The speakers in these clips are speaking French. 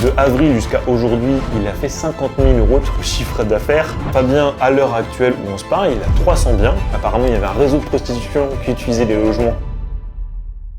De avril jusqu'à aujourd'hui, il a fait 50 000 € de chiffre d'affaires. Fabien, à l'heure actuelle où on se parle, il a 300 biens. Apparemment, il y avait un réseau de prostitution qui utilisait les logements.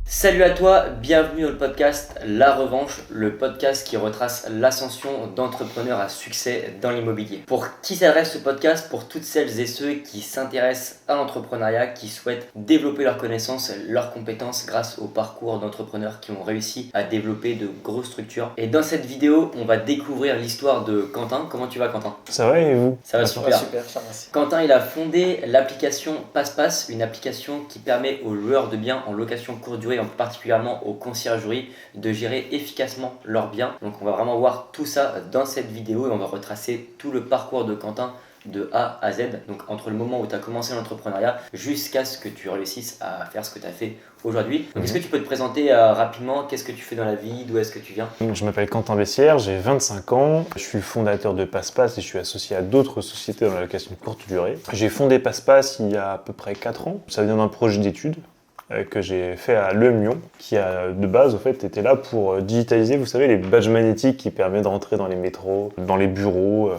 Salut à toi, bienvenue dans le podcast La Revanche, le podcast qui retrace l'ascension d'entrepreneurs à succès dans l'immobilier. Pour qui s'adresse ce podcast? Pour toutes celles et ceux qui s'intéressent à l'entrepreneuriat, qui souhaitent développer leurs connaissances, leurs compétences grâce au parcours d'entrepreneurs qui ont réussi à développer de grosses structures. Et dans cette vidéo, on va découvrir l'histoire de Quentin. Comment tu vas, Quentin? Ça va et vous? Ça va super. Super, merci. Quentin, il a fondé l'application PassePasse, une application qui permet aux loueurs de biens en location courte durée, particulièrement aux conciergeries, de gérer efficacement leurs biens. Donc on va vraiment voir tout ça dans cette vidéo et on va retracer tout le parcours de Quentin de A à Z, donc entre le moment où tu as commencé l'entrepreneuriat jusqu'à ce que tu réussisses à faire ce que tu as fait aujourd'hui. Donc est-ce que tu peux te présenter rapidement, qu'est-ce que tu fais dans la vie, d'où est-ce que tu viens? Je m'appelle Quentin Bessières, j'ai 25 ans, je suis fondateur de PassePasse et je suis associé à d'autres sociétés dans la location de courte durée. J'ai fondé PassePasse il y a à peu près 4 ans, ça vient d'un projet d'études que j'ai fait à l'EM Lyon, qui a de base au fait était là pour digitaliser, vous savez, les badges magnétiques qui permettent de rentrer dans les métros, dans les bureaux,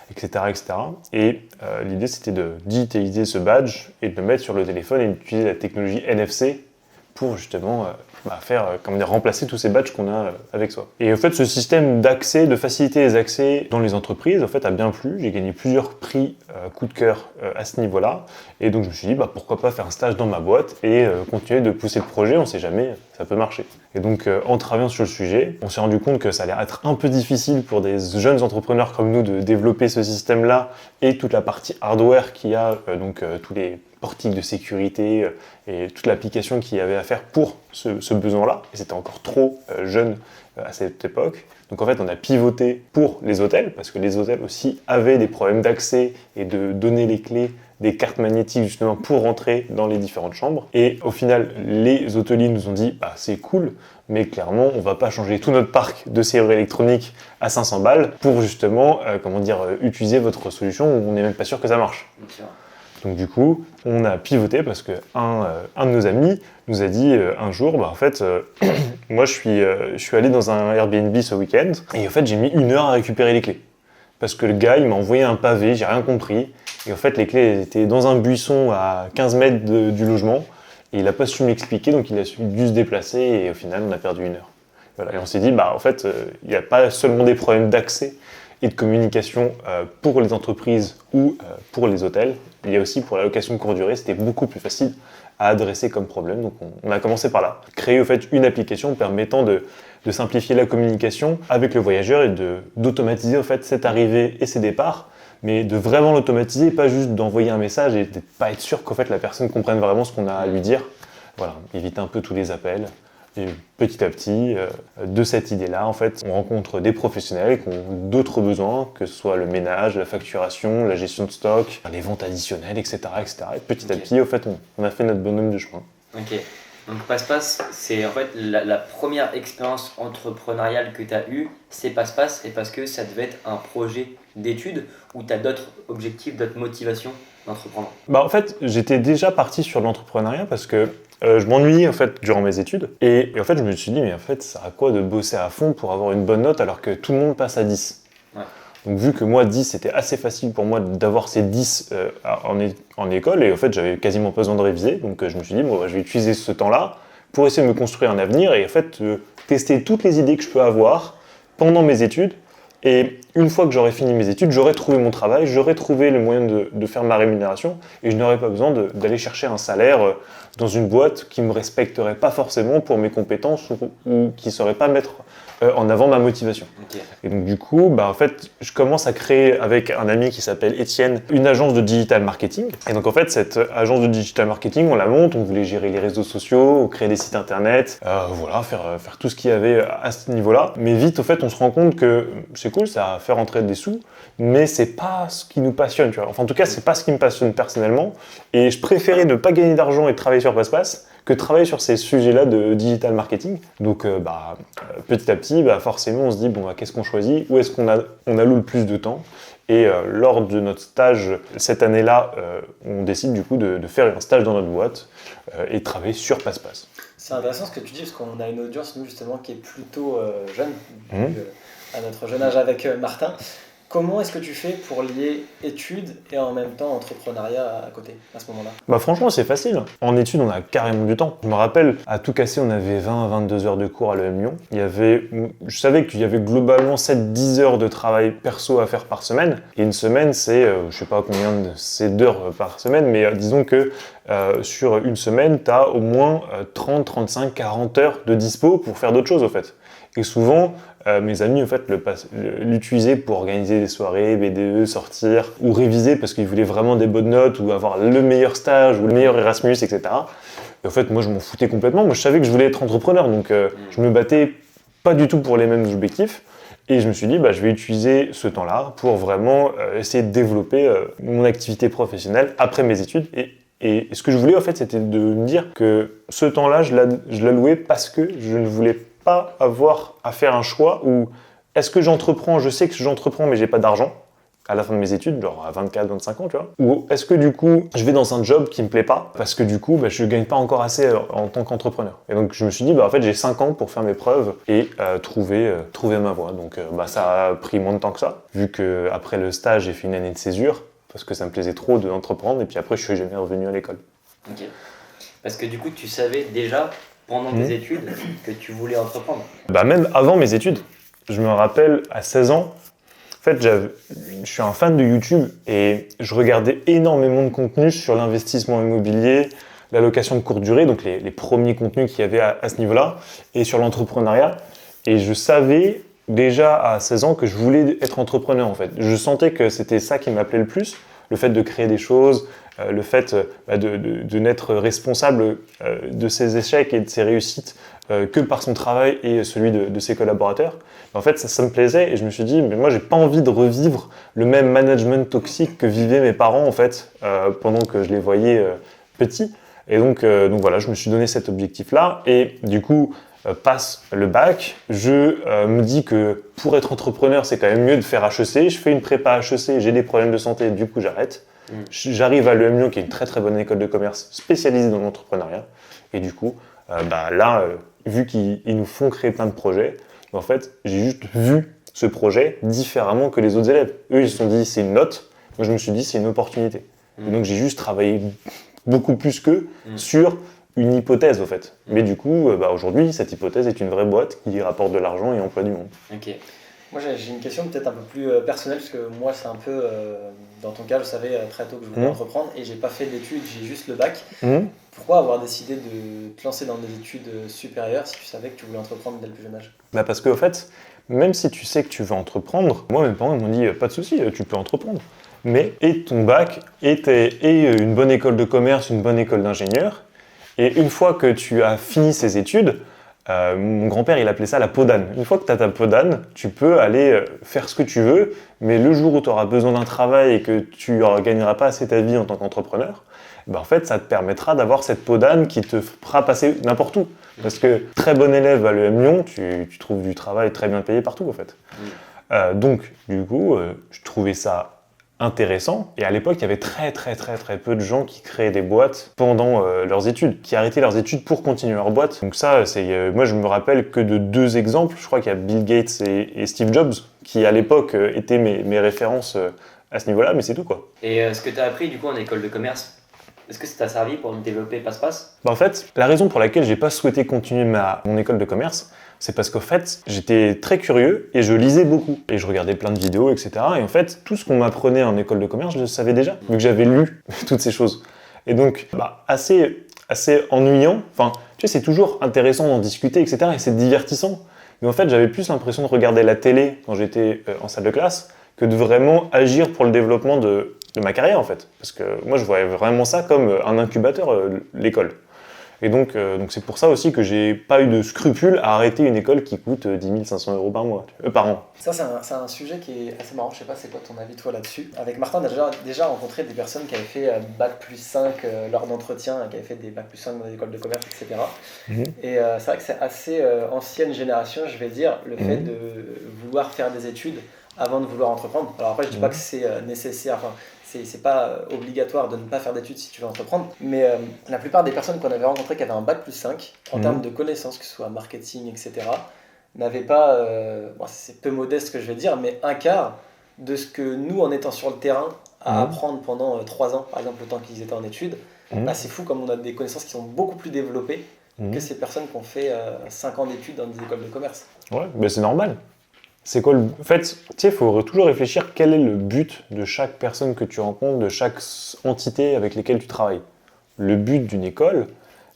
etc. etc. Et l'idée c'était de digitaliser ce badge et de le mettre sur le téléphone et d'utiliser la technologie NFC pour justement remplacer tous ces badges qu'on a avec soi. Et en fait, ce système d'accès, de faciliter les accès dans les entreprises, en fait, a bien plu. J'ai gagné plusieurs prix coup de cœur à ce niveau-là. Et donc, je me suis dit, pourquoi pas faire un stage dans ma boîte et continuer de pousser le projet, on sait jamais, ça peut marcher. Et donc, en travaillant sur le sujet, on s'est rendu compte que ça allait être un peu difficile pour des jeunes entrepreneurs comme nous de développer ce système-là et toute la partie hardware qui a, tous les portiques de sécurité et toute l'application qu'il y avait à faire pour ce besoin-là. Et c'était encore trop jeune à cette époque. Donc en fait, on a pivoté pour les hôtels, parce que les hôtels aussi avaient des problèmes d'accès et de donner les clés des cartes magnétiques justement pour rentrer dans les différentes chambres. Et au final, les hôteliers nous ont dit c'est cool, mais clairement, on va pas changer tout notre parc de serrures électroniques à 500 balles pour justement utiliser votre solution où on n'est même pas sûr que ça marche. Okay. Donc du coup, on a pivoté parce que un de nos amis nous a dit un jour, moi je suis allé dans un Airbnb ce week-end et en fait j'ai mis 1 heure à récupérer les clés. Parce que le gars, il m'a envoyé un pavé, j'ai rien compris. Et en fait, les clés étaient dans un buisson à 15 mètres du logement et il n'a pas su m'expliquer, donc il a dû se déplacer et au final, on a perdu 1 heure. Voilà. Et on s'est dit, il n'y a pas seulement des problèmes d'accès et de communication pour les entreprises ou pour les hôtels, il y a aussi pour la location de courte durée, c'était beaucoup plus facile à adresser comme problème. Donc on a commencé par là. Créer au fait une application permettant de simplifier la communication avec le voyageur et d'automatiser au fait cette arrivée et ses départs, mais de vraiment l'automatiser, pas juste d'envoyer un message et de pas être sûr qu'en fait la personne comprenne vraiment ce qu'on a à lui dire. Voilà, éviter un peu tous les appels. Et petit à petit, de cette idée-là, en fait, on rencontre des professionnels qui ont d'autres besoins, que ce soit le ménage, la facturation, la gestion de stock, les ventes additionnelles, etc. etc. Et petit à petit, au fait, on a fait notre bonhomme de chemin. Ok. Donc PassePasse, c'est en fait la première expérience entrepreneuriale que tu as eue, c'est PassePasse, et parce que ça devait être un projet d'études ou tu as d'autres objectifs, d'autres motivations d'entreprendre? En fait, j'étais déjà parti sur l'entrepreneuriat parce que je m'ennuyais en fait durant mes études et en fait je me suis dit mais en fait ça sert à quoi de bosser à fond pour avoir une bonne note alors que tout le monde passe à 10. Ouais. Donc vu que moi 10 c'était assez facile pour moi d'avoir ces 10 en école et en fait j'avais quasiment pas besoin de réviser, donc je me suis dit je vais utiliser ce temps-là pour essayer de me construire un avenir et en fait tester toutes les idées que je peux avoir pendant mes études. Et une fois que j'aurais fini mes études, j'aurais trouvé mon travail, j'aurais trouvé le moyen de faire ma rémunération et je n'aurais pas besoin d'aller chercher un salaire dans une boîte qui ne me respecterait pas forcément pour mes compétences ou qui ne saurait pas mettre en avant ma motivation. Okay. Et donc du coup, en fait, je commence à créer avec un ami qui s'appelle Étienne une agence de digital marketing. Et donc en fait, cette agence de digital marketing, on la monte, on voulait gérer les réseaux sociaux, créer des sites internet, faire tout ce qu'il y avait à ce niveau-là. Mais vite, au fait, on se rend compte que c'est cool, ça fait rentrer des sous, mais c'est pas ce qui nous passionne, tu vois. Enfin, en tout cas, c'est pas ce qui me passionne personnellement. Et je préférais ne pas gagner d'argent et travailler sur PassePasse que travailler sur ces sujets-là de digital marketing. Donc petit à petit, forcément, on se dit, qu'est-ce qu'on choisit? Où est-ce qu'on alloue le plus de temps? Et lors de notre stage, cette année-là, on décide du coup de faire un stage dans notre boîte et de travailler sur PassePasse. C'est intéressant ce que tu dis, parce qu'on a une audience, nous, justement, qui est plutôt jeune. à notre jeune âge avec Martin. Comment est-ce que tu fais pour lier études et en même temps entrepreneuriat à côté, à ce moment-là? Bah franchement, c'est facile. En études, on a carrément du temps. Je me rappelle, à tout casser, on avait 20 à 22 heures de cours à l'EM Lyon. Je savais qu'il y avait globalement 7-10 heures de travail perso à faire par semaine. Et une semaine, c'est, je sais pas combien c'est d'heures par semaine, mais disons que sur une semaine, tu as au moins 30, 35, 40 heures de dispo pour faire d'autres choses, au fait. Et souvent, mes amis, en fait, l'utilisaient pour organiser des soirées, BDE, sortir, ou réviser parce qu'ils voulaient vraiment des bonnes notes, ou avoir le meilleur stage, ou le meilleur Erasmus, etc. Et en fait, moi, je m'en foutais complètement. Moi, je savais que je voulais être entrepreneur, donc je me battais pas du tout pour les mêmes objectifs. Et je me suis dit, je vais utiliser ce temps-là pour vraiment essayer de développer mon activité professionnelle après mes études. Et ce que je voulais, en fait, c'était de me dire que ce temps-là, je l'allouais parce que je ne voulais pas avoir à faire un choix où est-ce que j'entreprends, je sais que j'entreprends mais j'ai pas d'argent à la fin de mes études, genre à 24-25 ans, tu vois. Ou est-ce que du coup, je vais dans un job qui me plaît pas parce que du coup, je gagne pas encore assez en tant qu'entrepreneur. Et donc je me suis dit, en fait, j'ai 5 ans pour faire mes preuves et trouver ma voie. Donc ça a pris moins de temps que ça, vu que après le stage, j'ai fait une année de césure parce que ça me plaisait trop d'entreprendre et puis après, je suis jamais revenu à l'école. Ok. Parce que du coup, tu savais déjà pendant tes études que tu voulais entreprendre. Même avant mes études, je me rappelle à 16 ans, en fait, je suis un fan de YouTube et je regardais énormément de contenus sur l'investissement immobilier, la location de courte durée, donc les premiers contenus qu'il y avait à ce niveau-là, et sur l'entrepreneuriat. Et je savais déjà à 16 ans que je voulais être entrepreneur en fait. Je sentais que c'était ça qui m'appelait le plus, le fait de créer des choses, le fait de n'être responsable de ses échecs et de ses réussites que par son travail et celui de ses collaborateurs. En fait, ça me plaisait et je me suis dit, mais moi, j'ai pas envie de revivre le même management toxique que vivaient mes parents en fait pendant que je les voyais petits. Et donc voilà, je me suis donné cet objectif-là et du coup, passe le bac, je me dis que pour être entrepreneur, c'est quand même mieux de faire HEC. Je fais une prépa HEC, j'ai des problèmes de santé, du coup j'arrête. J'arrive à l'EM Lyon, qui est une très très bonne école de commerce spécialisée dans l'entrepreneuriat. Et du coup, vu qu'ils nous font créer plein de projets, en fait, j'ai juste vu ce projet différemment que les autres élèves. Eux, ils se sont dit, c'est une note. Moi, je me suis dit, c'est une opportunité. Et donc, j'ai juste travaillé beaucoup plus qu'eux sur une hypothèse, en fait. Mais du coup, aujourd'hui, cette hypothèse est une vraie boîte qui rapporte de l'argent et emploie du monde. Ok. Moi, j'ai une question peut-être un peu plus personnelle, parce que moi, c'est un peu, dans ton cas, je savais très tôt que je voulais entreprendre, et j'ai pas fait d'études, j'ai juste le bac. Pourquoi avoir décidé de te lancer dans des études supérieures si tu savais que tu voulais entreprendre dès le plus jeune âge? Parce qu'en fait, même si tu sais que tu veux entreprendre, moi, mes parents m'ont dit, pas de souci, tu peux entreprendre. Mais aie ton bac, aie une bonne école de commerce, une bonne école d'ingénieur, et une fois que tu as fini ces études, mon grand-père, il appelait ça la peau d'âne. Une fois que tu as ta peau d'âne, tu peux aller faire ce que tu veux, mais le jour où tu auras besoin d'un travail et que tu ne gagneras pas assez ta vie en tant qu'entrepreneur, en fait, ça te permettra d'avoir cette peau d'âne qui te fera passer n'importe où. Parce que très bon élève à l'EM Lyon, tu trouves du travail très bien payé partout, en fait. Donc, du coup, je trouvais ça intéressant. Et à l'époque, il y avait très peu de gens qui créaient des boîtes pendant leurs études, qui arrêtaient leurs études pour continuer leur boîte. Donc ça, moi je me rappelle que de 2 exemples. Je crois qu'il y a Bill Gates et Steve Jobs, qui à l'époque étaient mes références à ce niveau-là, mais c'est tout quoi. Et ce que tu as appris du coup en école de commerce, est-ce que ça t'a servi pour développer Passe-Passe ? En fait, la raison pour laquelle j'ai pas souhaité continuer mon école de commerce, c'est parce qu'en fait, j'étais très curieux et je lisais beaucoup. Et je regardais plein de vidéos, etc. Et en fait, tout ce qu'on m'apprenait en école de commerce, je le savais déjà, vu que j'avais lu toutes ces choses. Et donc, assez ennuyant. Enfin, tu sais, c'est toujours intéressant d'en discuter, etc. Et c'est divertissant. Mais en fait, j'avais plus l'impression de regarder la télé quand j'étais en salle de classe que de vraiment agir pour le développement de ma carrière, en fait. Parce que moi, je voyais vraiment ça comme un incubateur, l'école. Et donc c'est pour ça aussi que j'ai pas eu de scrupule à arrêter une école qui coûte 10 500 € par an. Ça, c'est un sujet qui est assez marrant. Je sais pas, c'est quoi ton avis, toi, là-dessus? Avec Martin, on a déjà rencontré des personnes qui avaient fait Bac plus 5 lors d'entretien, qui avaient fait des Bac plus 5 dans des écoles de commerce, etc. Et c'est vrai que c'est assez ancienne génération, je vais dire, le fait de vouloir faire des études avant de vouloir entreprendre. Alors après, je dis pas que c'est nécessaire, enfin, c'est pas obligatoire de ne pas faire d'études si tu veux entreprendre, mais la plupart des personnes qu'on avait rencontrées qui avaient un Bac plus 5, en termes de connaissances, que ce soit marketing, etc., n'avaient pas, bon, c'est peu modeste ce que je vais dire, mais un quart de ce que nous, en étant sur le terrain, à apprendre pendant 3 ans, par exemple le temps qu'ils étaient en études. Bah, c'est fou comme on a des connaissances qui sont beaucoup plus développées que ces personnes qui ont fait 5 ans d'études dans des écoles de commerce. Ouais, mais c'est normal. C'est quoi En fait, tu sais, il faut toujours réfléchir quel est le but de chaque personne que tu rencontres, de chaque entité avec lesquelles tu travailles. Le but d'une école,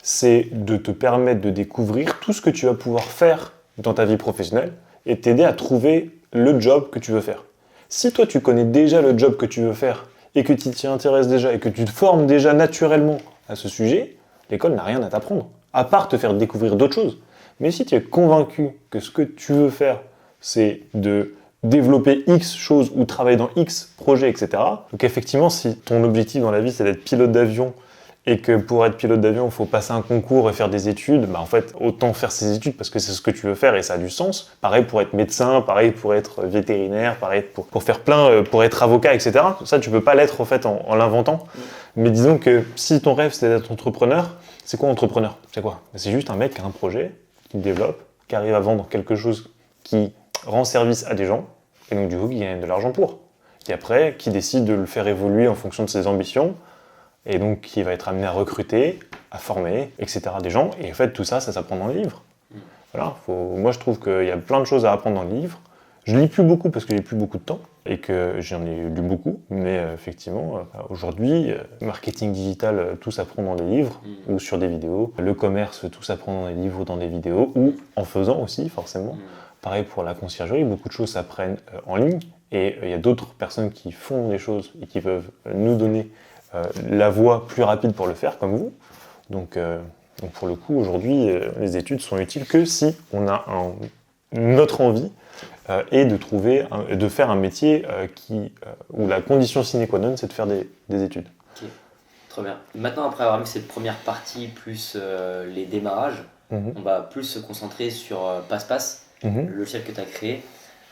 c'est de te permettre de découvrir tout ce que tu vas pouvoir faire dans ta vie professionnelle et t'aider à trouver le job que tu veux faire. Si toi, tu connais déjà le job que tu veux faire et que tu t'y intéresses déjà et que tu te formes déjà naturellement à ce sujet, l'école n'a rien à t'apprendre, à part te faire découvrir d'autres choses. Mais si tu es convaincu que ce que tu veux faire, c'est de développer X choses ou travailler dans X projets, etc. Donc effectivement, si ton objectif dans la vie, c'est d'être pilote d'avion et que pour être pilote d'avion, il faut passer un concours et faire des études, bah en fait, autant faire ces études parce que c'est ce que tu veux faire et ça a du sens. Pareil pour être médecin, pareil pour être vétérinaire, pareil pour faire plein, pour être avocat, etc. Ça, tu peux pas l'être en fait en l'inventant. Mais disons que si ton rêve, c'est d'être entrepreneur, c'est quoi entrepreneur? C'est quoi? C'est juste un mec qui a un projet, qui développe, qui arrive à vendre quelque chose qui rend service à des gens, et donc du coup qui gagne de l'argent pour. Et après, qui décide de le faire évoluer en fonction de ses ambitions, et donc qui va être amené à recruter, à former, etc. des gens. Et en fait, tout ça, ça s'apprend dans les livres. Voilà, moi je trouve qu'il y a plein de choses à apprendre dans le livre. Je lis plus beaucoup parce que j'ai plus beaucoup de temps, et que j'en ai lu beaucoup, mais effectivement, aujourd'hui, marketing digital, tout s'apprend dans des livres, ou sur des vidéos. Le commerce, tout s'apprend dans des livres ou dans des vidéos, ou en faisant aussi, forcément. Pareil pour la conciergerie, beaucoup de choses s'apprennent en ligne, et il y a d'autres personnes qui font des choses et qui peuvent nous donner la voie plus rapide pour le faire, comme vous. Donc pour le coup, aujourd'hui, les études sont utiles que si on a notre envie et de faire un métier où la condition sine qua non, c'est de faire des études. Ok, très bien. Maintenant, après avoir mis cette première partie, plus les démarrages, on va plus se concentrer sur PassPass, le logiciel que tu as créé.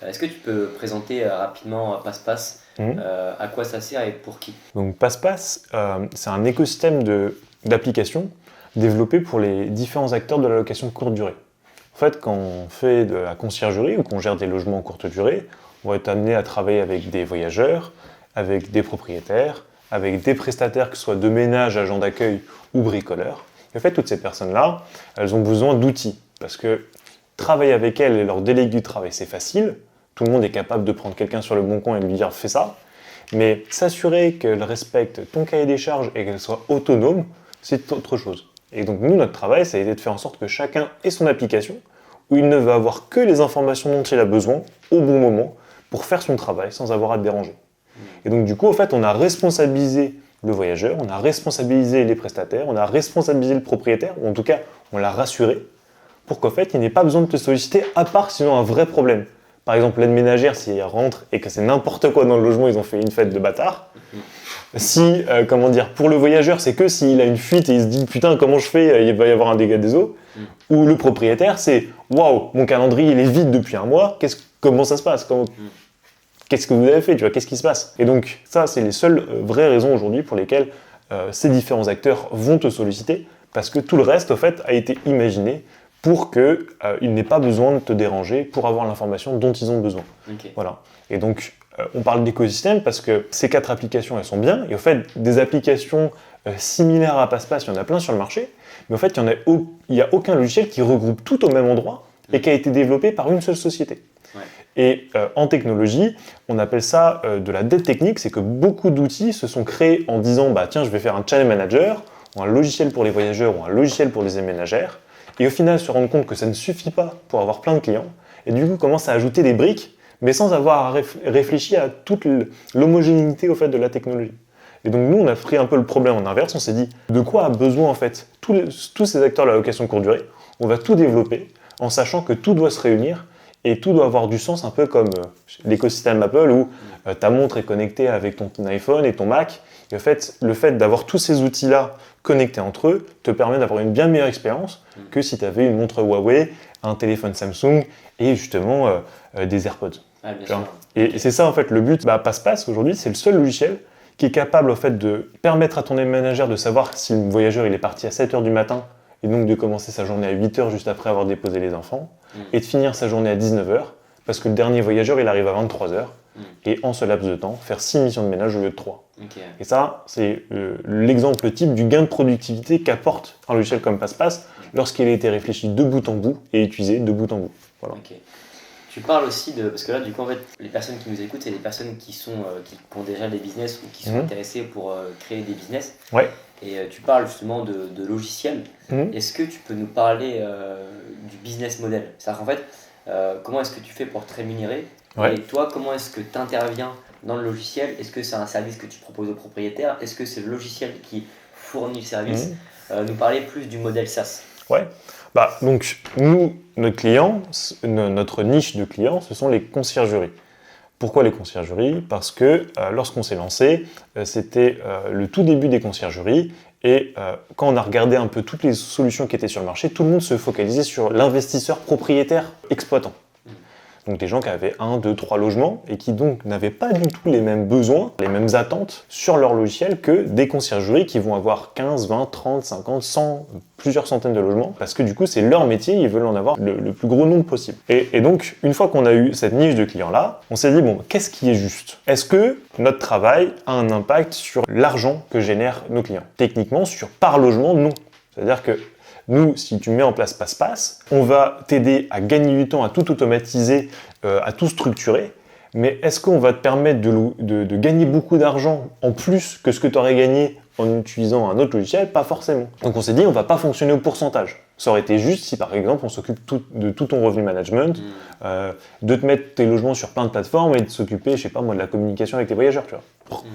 Est-ce que tu peux présenter rapidement PassPass, à quoi ça sert et pour qui? Donc PassPass, c'est un écosystème d'applications développé pour les différents acteurs de la location de courte durée. En fait, quand on fait de la conciergerie ou qu'on gère des logements en courte durée, on va être amené à travailler avec des voyageurs, avec des propriétaires, avec des prestataires, que ce soit de ménage, agents d'accueil ou bricoleurs. Et en fait, toutes ces personnes-là, elles ont besoin d'outils, parce que travailler avec elles et leur déléguer du travail, c'est facile. Tout le monde est capable de prendre quelqu'un sur le bon coin et de lui dire « fais ça ». Mais s'assurer qu'elle respecte ton cahier des charges et qu'elle soit autonome, c'est autre chose. Et donc nous, notre travail, ça a été de faire en sorte que chacun ait son application, où il ne va avoir que les informations dont il a besoin, au bon moment, pour faire son travail sans avoir à te déranger. Et donc du coup, en fait, on a responsabilisé le voyageur, on a responsabilisé les prestataires, on a responsabilisé le propriétaire, ou en tout cas, on l'a rassuré, pour qu'en fait, il n'ait pas besoin de te solliciter, à part sinon un vrai problème. Par exemple, l'aide ménagère, s'il rentre et que c'est n'importe quoi dans le logement, ils ont fait une fête de bâtard. Si, pour le voyageur, c'est que s'il a une fuite et il se dit putain, comment je fais, il va y avoir un dégât des eaux. Ou le propriétaire, c'est waouh, mon calendrier il est vide depuis un mois, comment ça se passe, qu'est-ce que vous avez fait, tu vois, qu'est-ce qui se passe? Et donc, ça, c'est les seules vraies raisons aujourd'hui pour lesquelles ces différents acteurs vont te solliciter, parce que tout le reste, au fait, a été imaginé pour qu'ils n'aient pas besoin de te déranger pour avoir l'information dont ils ont besoin. Okay. Voilà. Et donc, on parle d'écosystème parce que ces 4 applications, elles sont bien. Et au fait, des applications similaires à PassPass, il y en a plein sur le marché. Mais en fait, il n'y a aucun logiciel qui regroupe tout au même endroit et qui a été développé par une seule société. Ouais. Et en technologie, on appelle ça de la dette technique. C'est que beaucoup d'outils se sont créés en disant bah, tiens, je vais faire un channel manager, ou un logiciel pour les voyageurs, ou un logiciel pour les ménagères. Et au final, se rendre compte que ça ne suffit pas pour avoir plein de clients. Et du coup, commence à ajouter des briques, mais sans avoir réfléchi à toute l'homogénéité au fait de la technologie. Et donc nous, on a pris un peu le problème en inverse, on s'est dit de quoi a besoin en fait tous ces acteurs de la location courte durée. On va tout développer en sachant que tout doit se réunir et tout doit avoir du sens, un peu comme l'écosystème Apple où ta montre est connectée avec ton iPhone et ton Mac. Et en fait, le fait d'avoir tous ces outils-là connectés entre eux te permet d'avoir une bien meilleure expérience que si tu avais une montre Huawei, un téléphone Samsung et justement des AirPods. Ah, bien sûr. Et c'est ça en fait le but. PassPass aujourd'hui, c'est le seul logiciel qui est capable en fait de permettre à ton ménagère de savoir si le voyageur il est parti à 7h du matin et donc de commencer sa journée à 8h juste après avoir déposé les enfants, et de finir sa journée à 19h, parce que le dernier voyageur, il arrive à 23h, et en ce laps de temps, faire 6 missions de ménage au lieu de 3. Et ça, c'est l'exemple type du gain de productivité qu'apporte un logiciel comme PassPass lorsqu'il a été réfléchi de bout en bout et utilisé de bout en bout. Voilà. Tu parles aussi de... Parce que là, du coup, en fait, les personnes qui nous écoutent, c'est des personnes qui ont déjà des business ou qui sont intéressées pour créer des business. Ouais. Et tu parles justement de logiciels. Est-ce que tu peux nous parler du business model? C'est-à-dire qu'en fait, comment est-ce que tu fais pour te rémunérer? Et toi, comment est-ce que tu interviens dans le logiciel? Est-ce que c'est un service que tu proposes aux propriétaires? Est-ce que c'est le logiciel qui fournit le service? Nous parler plus du modèle SaaS. Ouais. Donc, nous, notre niche de clients, ce sont les conciergeries. Pourquoi les conciergeries? Parce que lorsqu'on s'est lancé, c'était le tout début des conciergeries. Et quand on a regardé un peu toutes les solutions qui étaient sur le marché, tout le monde se focalisait sur l'investisseur propriétaire exploitant. Donc des gens qui avaient 1, 2, 3 logements et qui donc n'avaient pas du tout les mêmes besoins, les mêmes attentes sur leur logiciel que des conciergeries qui vont avoir 15, 20, 30, 50, 100, plusieurs centaines de logements parce que du coup c'est leur métier, ils veulent en avoir le plus gros nombre possible. Et donc une fois qu'on a eu cette niche de clients là, on s'est dit bon, qu'est-ce qui est juste? Est-ce que notre travail a un impact sur l'argent que génèrent nos clients? Techniquement, sur par logement, non. C'est-à-dire que nous, si tu mets en place PassPass, on va t'aider à gagner du temps, à tout automatiser, à tout structurer. Mais est-ce qu'on va te permettre de gagner beaucoup d'argent en plus que ce que tu aurais gagné en utilisant un autre logiciel? Pas forcément. Donc on s'est dit, on ne va pas fonctionner au pourcentage. Ça aurait été juste si par exemple on s'occupe de tout ton revenu management, de te mettre tes logements sur plein de plateformes et de s'occuper, je sais pas moi, de la communication avec les voyageurs, tu vois.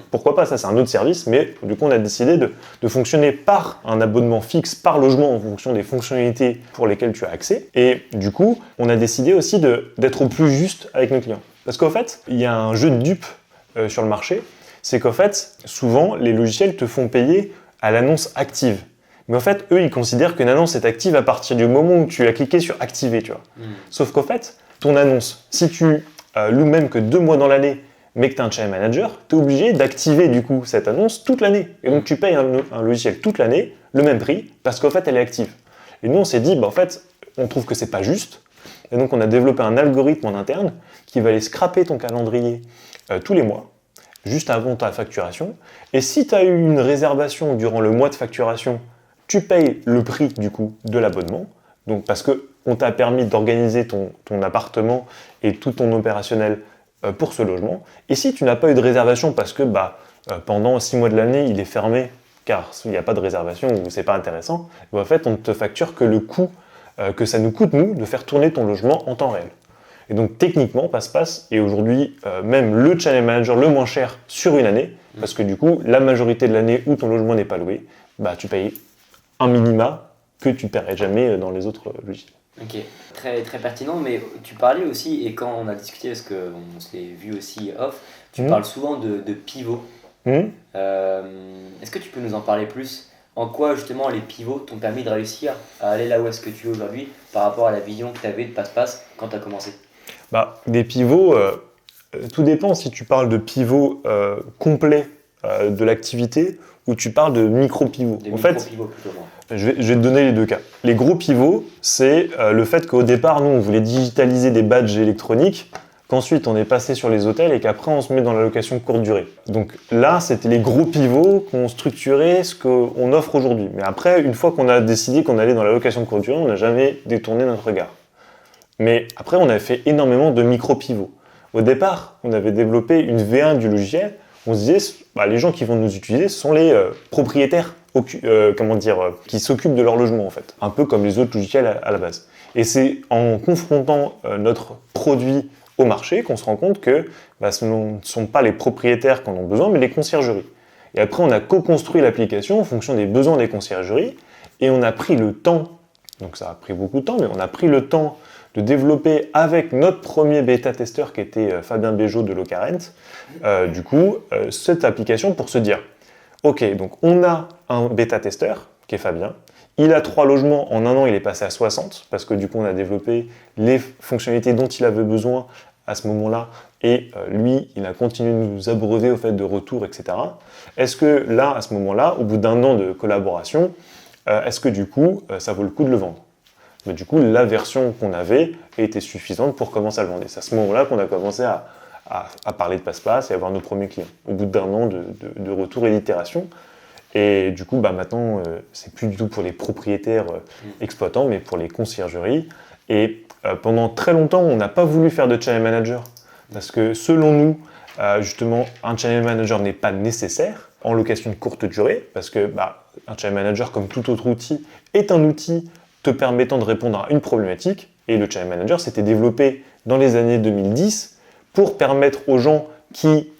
Pourquoi pas, ça c'est un autre service, mais du coup on a décidé de fonctionner par un abonnement fixe par logement en fonction des fonctionnalités pour lesquelles tu as accès. Et du coup, on a décidé aussi d'être au plus juste avec nos clients. Parce qu'en fait, il y a un jeu de dupes sur le marché, c'est qu'en fait, souvent les logiciels te font payer à l'annonce active. Mais en fait, eux, ils considèrent qu'une annonce est active à partir du moment où tu as cliqué sur activer, tu vois. Sauf qu'en fait, ton annonce, si tu loues même que 2 mois dans l'année, mais que tu as un channel manager, tu es obligé d'activer du coup cette annonce toute l'année. Et donc tu payes un logiciel toute l'année, le même prix, parce qu'en fait, elle est active. Et nous, on s'est dit, en fait, on trouve que c'est pas juste. Et donc, on a développé un algorithme en interne qui va aller scraper ton calendrier tous les mois, juste avant ta facturation. Et si tu as eu une réservation durant le mois de facturation, tu payes le prix du coup de l'abonnement, donc parce qu'on t'a permis d'organiser ton appartement et tout ton opérationnel pour ce logement. Et si tu n'as pas eu de réservation parce que pendant 6 mois de l'année il est fermé car il n'y a pas de réservation ou c'est pas intéressant, en fait on ne te facture que le coût que ça nous coûte nous de faire tourner ton logement en temps réel. Et donc techniquement PassPass est aujourd'hui même le channel manager le moins cher sur une année, parce que du coup la majorité de l'année où ton logement n'est pas loué, tu payes un minima que tu ne paierais jamais dans les autres logiciels. Ok, très, très pertinent, mais tu parlais aussi, et quand on a discuté, parce qu'on s'est vu aussi off, tu parles souvent de pivot. Est-ce que tu peux nous en parler plus? En quoi justement les pivots t'ont permis de réussir à aller là où est-ce que tu es aujourd'hui par rapport à la vision que tu avais de PassPass quand tu as commencé? Des pivots, tout dépend si tu parles de pivots complets de l'activité ou tu parles de micro-pivots. En fait, plutôt, je vais te donner les deux cas. Les gros pivots, c'est le fait qu'au départ, nous, on voulait digitaliser des badges électroniques, qu'ensuite on est passé sur les hôtels et qu'après on se met dans la location courte durée. Donc là, c'était les gros pivots qu'on structurait ce qu'on offre aujourd'hui. Mais après, une fois qu'on a décidé qu'on allait dans la location courte durée, on n'a jamais détourné notre regard. Mais après, on a fait énormément de micro-pivots. Au départ, on avait développé une V1 du logiciel. On se disait, les gens qui vont nous utiliser, ce sont les propriétaires qui s'occupent de leur logement, en fait. Un peu comme les autres logiciels à la base. Et c'est en confrontant notre produit au marché qu'on se rend compte que ce ne sont pas les propriétaires qui en ont besoin, mais les conciergeries. Et après, on a co-construit l'application en fonction des besoins des conciergeries, et on a pris le temps, donc ça a pris beaucoup de temps, mais on a pris le temps de développer avec notre premier bêta-testeur qui était Fabien Béjot de Locarent, cette application pour se dire, ok, donc on a un bêta-testeur qui est Fabien, il a 3 logements, en 1 an il est passé à 60, parce que du coup on a développé les fonctionnalités dont il avait besoin à ce moment-là, et lui, il a continué de nous abreuver au fait de retour, etc. Est-ce que là, à ce moment-là, au bout d'1 an de collaboration, est-ce que du coup, ça vaut le coup de le vendre? Mais du coup, la version qu'on avait était suffisante pour commencer à le vendre. Et c'est à ce moment-là qu'on a commencé à parler de passe-passe et à avoir nos premiers clients, au bout d'un an de retour et d'itération. Et du coup, maintenant, c'est plus du tout pour les propriétaires exploitants, mais pour les conciergeries. Et pendant très longtemps, on n'a pas voulu faire de channel manager, parce que selon nous, justement, un channel manager n'est pas nécessaire en location de courte durée, parce que un channel manager, comme tout autre outil, est un outil te permettant de répondre à une problématique. Et le channel manager s'était développé dans les années 2010 pour permettre aux gens qui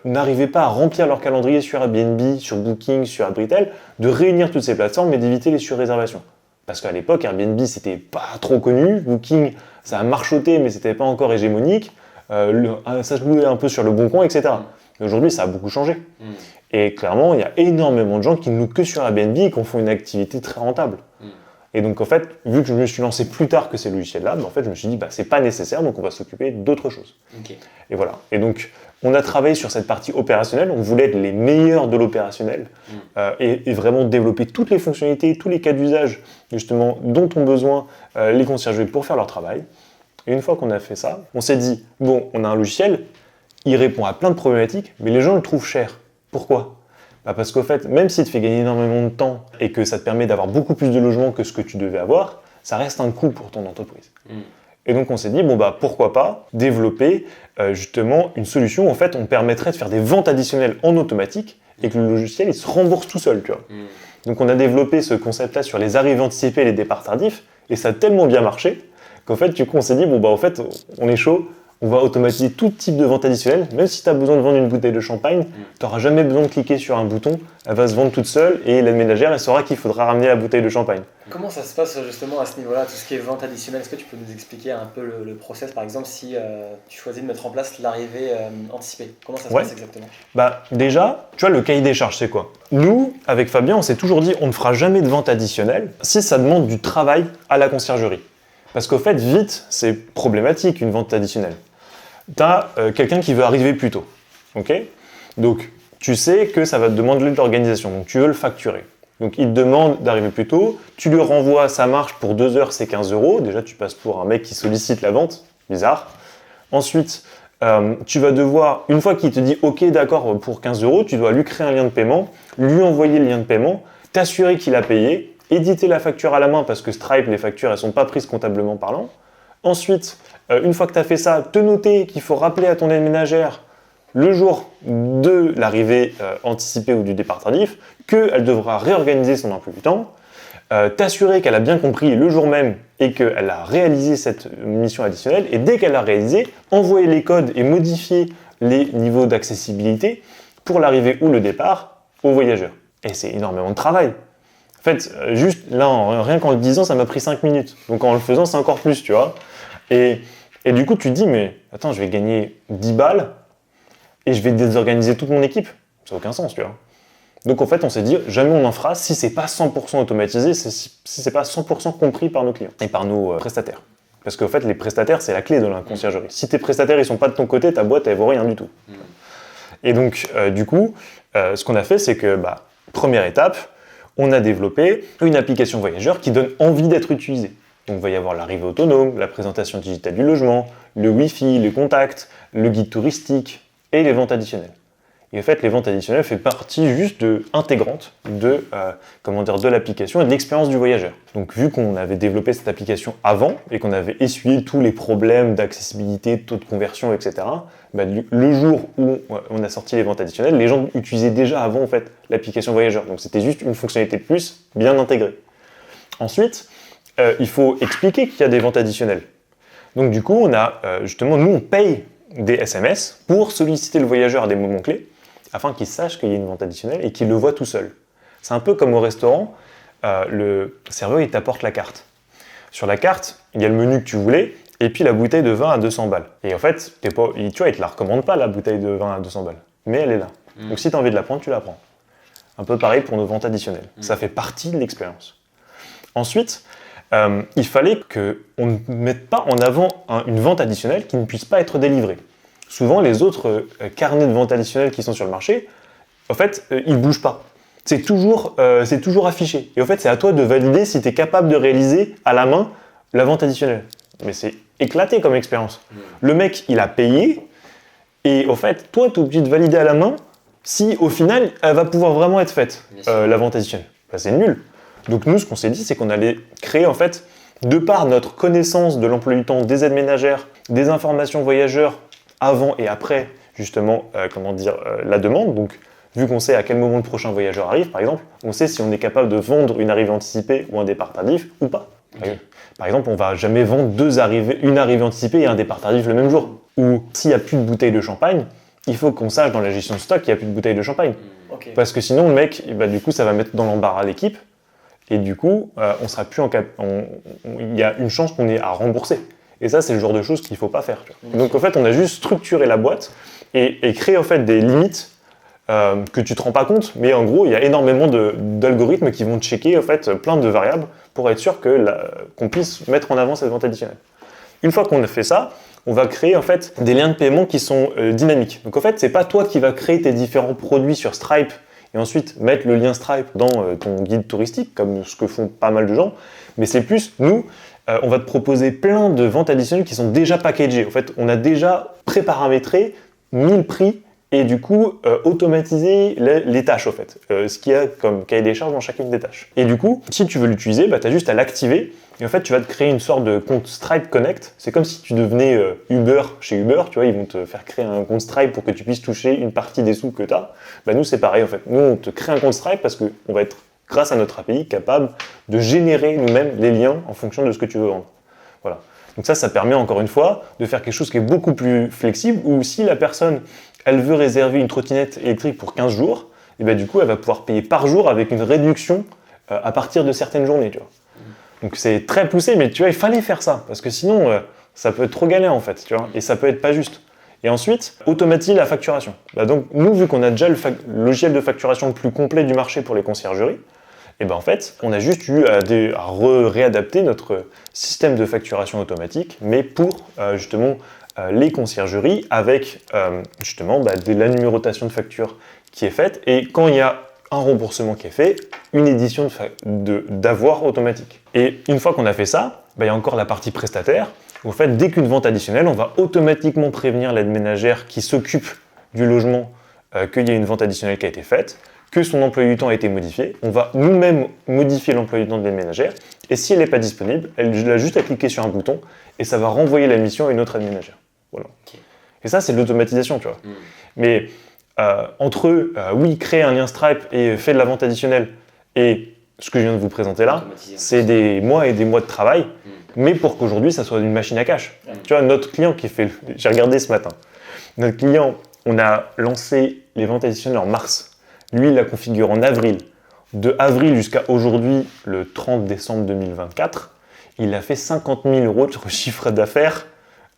n'arrivaient pas à remplir leur calendrier sur Airbnb, sur Booking, sur Abritel, de réunir toutes ces plateformes et d'éviter les surréservations. Parce qu'à l'époque, Airbnb, c'était pas trop connu, Booking, ça a marchoté, mais c'était pas encore hégémonique, ça se jouait un peu sur le bon coin, etc. Mais aujourd'hui, ça a beaucoup changé. Et clairement, il y a énormément de gens qui ne louent que sur Airbnb et qui font une activité très rentable. Et donc, en fait, vu que je me suis lancé plus tard que ces logiciels-là, en fait, je me suis dit, c'est pas nécessaire, donc on va s'occuper d'autre chose. Okay. Et voilà. Et donc, on a travaillé sur cette partie opérationnelle, on voulait être les meilleurs de l'opérationnel et vraiment développer toutes les fonctionnalités, tous les cas d'usage, justement, dont ont besoin les conciergeries pour faire leur travail. Et une fois qu'on a fait ça, on s'est dit, bon, on a un logiciel, il répond à plein de problématiques, mais les gens le trouvent cher. Pourquoi ? Parce qu'au fait, même s'il te fait gagner énormément de temps et que ça te permet d'avoir beaucoup plus de logements que ce que tu devais avoir, ça reste un coût pour ton entreprise. Et donc on s'est dit, pourquoi pas développer justement une solution où en fait on permettrait de faire des ventes additionnelles en automatique et que le logiciel il se rembourse tout seul, tu vois. Donc on a développé ce concept-là sur les arrivées anticipées et les départs tardifs et ça a tellement bien marché qu'en fait du coup on s'est dit, en fait on est chaud, on va automatiser tout type de vente additionnelle, même si tu as besoin de vendre une bouteille de champagne, tu n'auras jamais besoin de cliquer sur un bouton, elle va se vendre toute seule et l'aide ménagère elle saura qu'il faudra ramener la bouteille de champagne. Comment ça se passe justement à ce niveau-là, tout ce qui est vente additionnelle? Est-ce que tu peux nous expliquer un peu le process, par exemple, si tu choisis de mettre en place l'arrivée anticipée? Comment ça se passe exactement? Déjà, tu vois, le cahier des charges, c'est quoi? Nous, avec Fabien, on s'est toujours dit on ne fera jamais de vente additionnelle si ça demande du travail à la conciergerie. Parce qu'au fait, vite, c'est problématique une vente additionnelle. Tu as quelqu'un qui veut arriver plus tôt. Okay, donc, tu sais que ça va te demander de l'organisation, donc tu veux le facturer. Donc, il te demande d'arriver plus tôt, tu lui renvoies, ça marche pour 2 heures, c'est 15 €. Déjà, tu passes pour un mec qui sollicite la vente, bizarre. Ensuite, tu vas devoir, une fois qu'il te dit « Ok, d'accord, pour 15 €, tu dois lui créer un lien de paiement, lui envoyer le lien de paiement, t'assurer qu'il a payé, éditer la facture à la main parce que Stripe, les factures, elles ne sont pas prises comptablement parlant. Ensuite, une fois que tu as fait ça, te noter qu'il faut rappeler à ton aide ménagère le jour de l'arrivée anticipée ou du départ tardif, qu'elle devra réorganiser son emploi du temps, t'assurer qu'elle a bien compris le jour même et qu'elle a réalisé cette mission additionnelle, et dès qu'elle l'a réalisé, envoyer les codes et modifier les niveaux d'accessibilité pour l'arrivée ou le départ aux voyageurs. Et c'est énormément de travail. En fait, juste là, rien qu'en le disant, ça m'a pris 5 minutes. Donc en le faisant, c'est encore plus, tu vois. Et du coup, tu te dis, mais attends, je vais gagner 10 balles et je vais désorganiser toute mon équipe. Ça n'a aucun sens, tu vois. Donc en fait, on s'est dit, jamais on en fera si c'est pas 100% automatisé, si c'est pas 100% compris par nos clients et par nos prestataires. Parce qu'en fait, les prestataires, c'est la clé de la conciergerie. Si tes prestataires, ils sont pas de ton côté, ta boîte, elle vaut rien du tout. Et donc, du coup, ce qu'on a fait, c'est que, première étape, on a développé une application voyageur qui donne envie d'être utilisée. Donc il va y avoir l'arrivée autonome, la présentation digitale du logement, le Wi-Fi, les contacts, le guide touristique et les ventes additionnelles. Et en fait, les ventes additionnelles font partie juste intégrante de l'application et de l'expérience du voyageur. Donc vu qu'on avait développé cette application avant et qu'on avait essuyé tous les problèmes d'accessibilité, de taux de conversion, etc., le jour où on a sorti les ventes additionnelles, les gens utilisaient déjà avant en fait, l'application voyageur. Donc c'était juste une fonctionnalité de plus bien intégrée. Ensuite, il faut expliquer qu'il y a des ventes additionnelles. Donc du coup, on a nous on paye des SMS pour solliciter le voyageur à des moments clés afin qu'il sache qu'il y a une vente additionnelle et qu'il le voit tout seul. C'est un peu comme au restaurant, le serveur il t'apporte la carte. Sur la carte, il y a le menu que tu voulais et puis la bouteille de vin à 200 balles. Et en fait, il te la recommande pas la bouteille de vin à 200 balles, mais elle est là. Donc si tu as envie de la prendre, tu la prends. Un peu pareil pour nos ventes additionnelles. Ça fait partie de l'expérience. Ensuite, il fallait qu'on ne mette pas en avant une vente additionnelle qui ne puisse pas être délivrée. Souvent, les autres carnets de vente additionnelles qui sont sur le marché, en fait, ils ne bougent pas. C'est toujours affiché. Et en fait, c'est à toi de valider si tu es capable de réaliser à la main la vente additionnelle. Mais c'est éclaté comme expérience. Le mec, il a payé, et au fait, toi, tu es obligé de valider à la main si, au final, elle va pouvoir vraiment être faite, la vente additionnelle. Bah, c'est nul. Donc nous, ce qu'on s'est dit, c'est qu'on allait créer, en fait, de par notre connaissance de l'emploi du temps, des aides ménagères, des informations voyageurs, avant et après, justement, la demande. Donc, vu qu'on sait à quel moment le prochain voyageur arrive, par exemple, on sait si on est capable de vendre une arrivée anticipée ou un départ tardif ou pas. Okay. Par exemple, on ne va jamais vendre une arrivée anticipée et un départ tardif le même jour. Ou s'il n'y a plus de bouteilles de champagne, il faut qu'on sache dans la gestion de stock qu'il n'y a plus de bouteilles de champagne. Okay. Parce que sinon, le mec, du coup, ça va mettre dans l'embarras l'équipe. Et du coup, on sera plus il y a une chance qu'on ait à rembourser. Et ça, c'est le genre de choses qu'il ne faut pas faire. Tu vois. Okay. Donc, en fait, on a juste structuré la boîte et créé en fait, des limites que tu ne te rends pas compte. Mais en gros, il y a énormément d'algorithmes qui vont checker en fait, plein de variables pour être sûr qu'on puisse mettre en avant cette vente additionnelle. Une fois qu'on a fait ça, on va créer en fait, des liens de paiement qui sont dynamiques. Donc, en fait, ce n'est pas toi qui vas créer tes différents produits sur Stripe et ensuite mettre le lien Stripe dans ton guide touristique, comme ce que font pas mal de gens, mais c'est plus, nous, on va te proposer plein de ventes additionnelles qui sont déjà packagées. En fait, on a déjà pré-paramétré 1000 prix et du coup, automatiser les tâches, en fait. Ce qu'il y a comme cahier des charges dans chacune des tâches. Et du coup, si tu veux l'utiliser, tu as juste à l'activer. Et en fait, tu vas te créer une sorte de compte Stripe Connect. C'est comme si tu devenais Uber chez Uber, tu vois, ils vont te faire créer un compte Stripe pour que tu puisses toucher une partie des sous que tu as. Nous, c'est pareil, en fait. Nous, on te crée un compte Stripe parce qu'on va être, grâce à notre API, capable de générer nous-mêmes les liens en fonction de ce que tu veux vendre. Voilà. Donc ça permet, encore une fois, de faire quelque chose qui est beaucoup plus flexible, où si la personne, elle veut réserver une trottinette électrique pour 15 jours, et du coup, elle va pouvoir payer par jour avec une réduction à partir de certaines journées, tu vois. Donc c'est très poussé, mais tu vois, il fallait faire ça, parce que sinon, ça peut être trop galère, en fait, tu vois, et ça peut être pas juste. Et ensuite, automatiser la facturation. Donc nous, vu qu'on a déjà le logiciel de facturation le plus complet du marché pour les conciergeries, et en fait, on a juste eu à réadapter notre système de facturation automatique, mais pour justement les conciergeries, avec justement de la numérotation de facture qui est faite, et quand il y a un remboursement qui est fait, une édition d'avoir automatique. Et une fois qu'on a fait ça, il y a encore la partie prestataire. En fait, dès qu'une vente additionnelle, on va automatiquement prévenir l'aide ménagère qui s'occupe du logement qu'il y a une vente additionnelle qui a été faite, que son emploi du temps a été modifié. On va nous-mêmes modifier l'emploi du temps de l'aide ménagère. Et si elle n'est pas disponible, elle a juste à cliquer sur un bouton et ça va renvoyer la mission à une autre aide ménagère. Voilà. Okay. Et ça, c'est de l'automatisation, tu vois. Mais entre créer un lien Stripe et faire de la vente additionnelle et ce que je viens de vous présenter là, c'est des mois et des mois de travail, mais pour qu'aujourd'hui, ça soit une machine à cash. Tu vois, notre client qui fait... J'ai regardé ce matin. Notre client, on a lancé les ventes additionnelles en mars. Lui, il la configure en avril. De avril jusqu'à aujourd'hui, le 30 décembre 2024, il a fait 50 000 € de chiffre d'affaires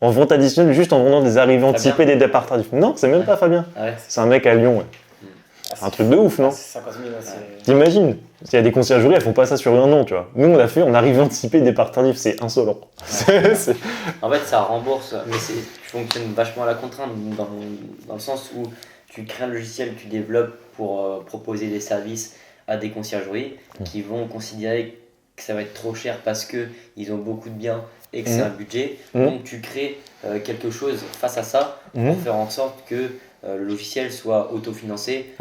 en vente additionnelle, juste en vendant des arrivées anticipées, des départs tardifs. Non, c'est même pas Fabien. Ah ouais, c'est un mec à Lyon. Ouais. C'est un truc de ouf, non? 50 000, t'imagines? S'il y a des conciergeries, elles font pas ça sur un an, tu vois. Nous, on l'a fait en arrivée anticipée, départ tardif, c'est insolent. Ouais. En fait, ça rembourse, mais tu fonctionnes vachement à la contrainte, dans le sens où tu crées un logiciel, tu développes pour proposer des services à des conciergeries qui vont considérer que ça va être trop cher parce qu'ils ont beaucoup de biens et que c'est un budget. Donc tu crées quelque chose face à ça pour faire en sorte que le logiciel soit autofinancé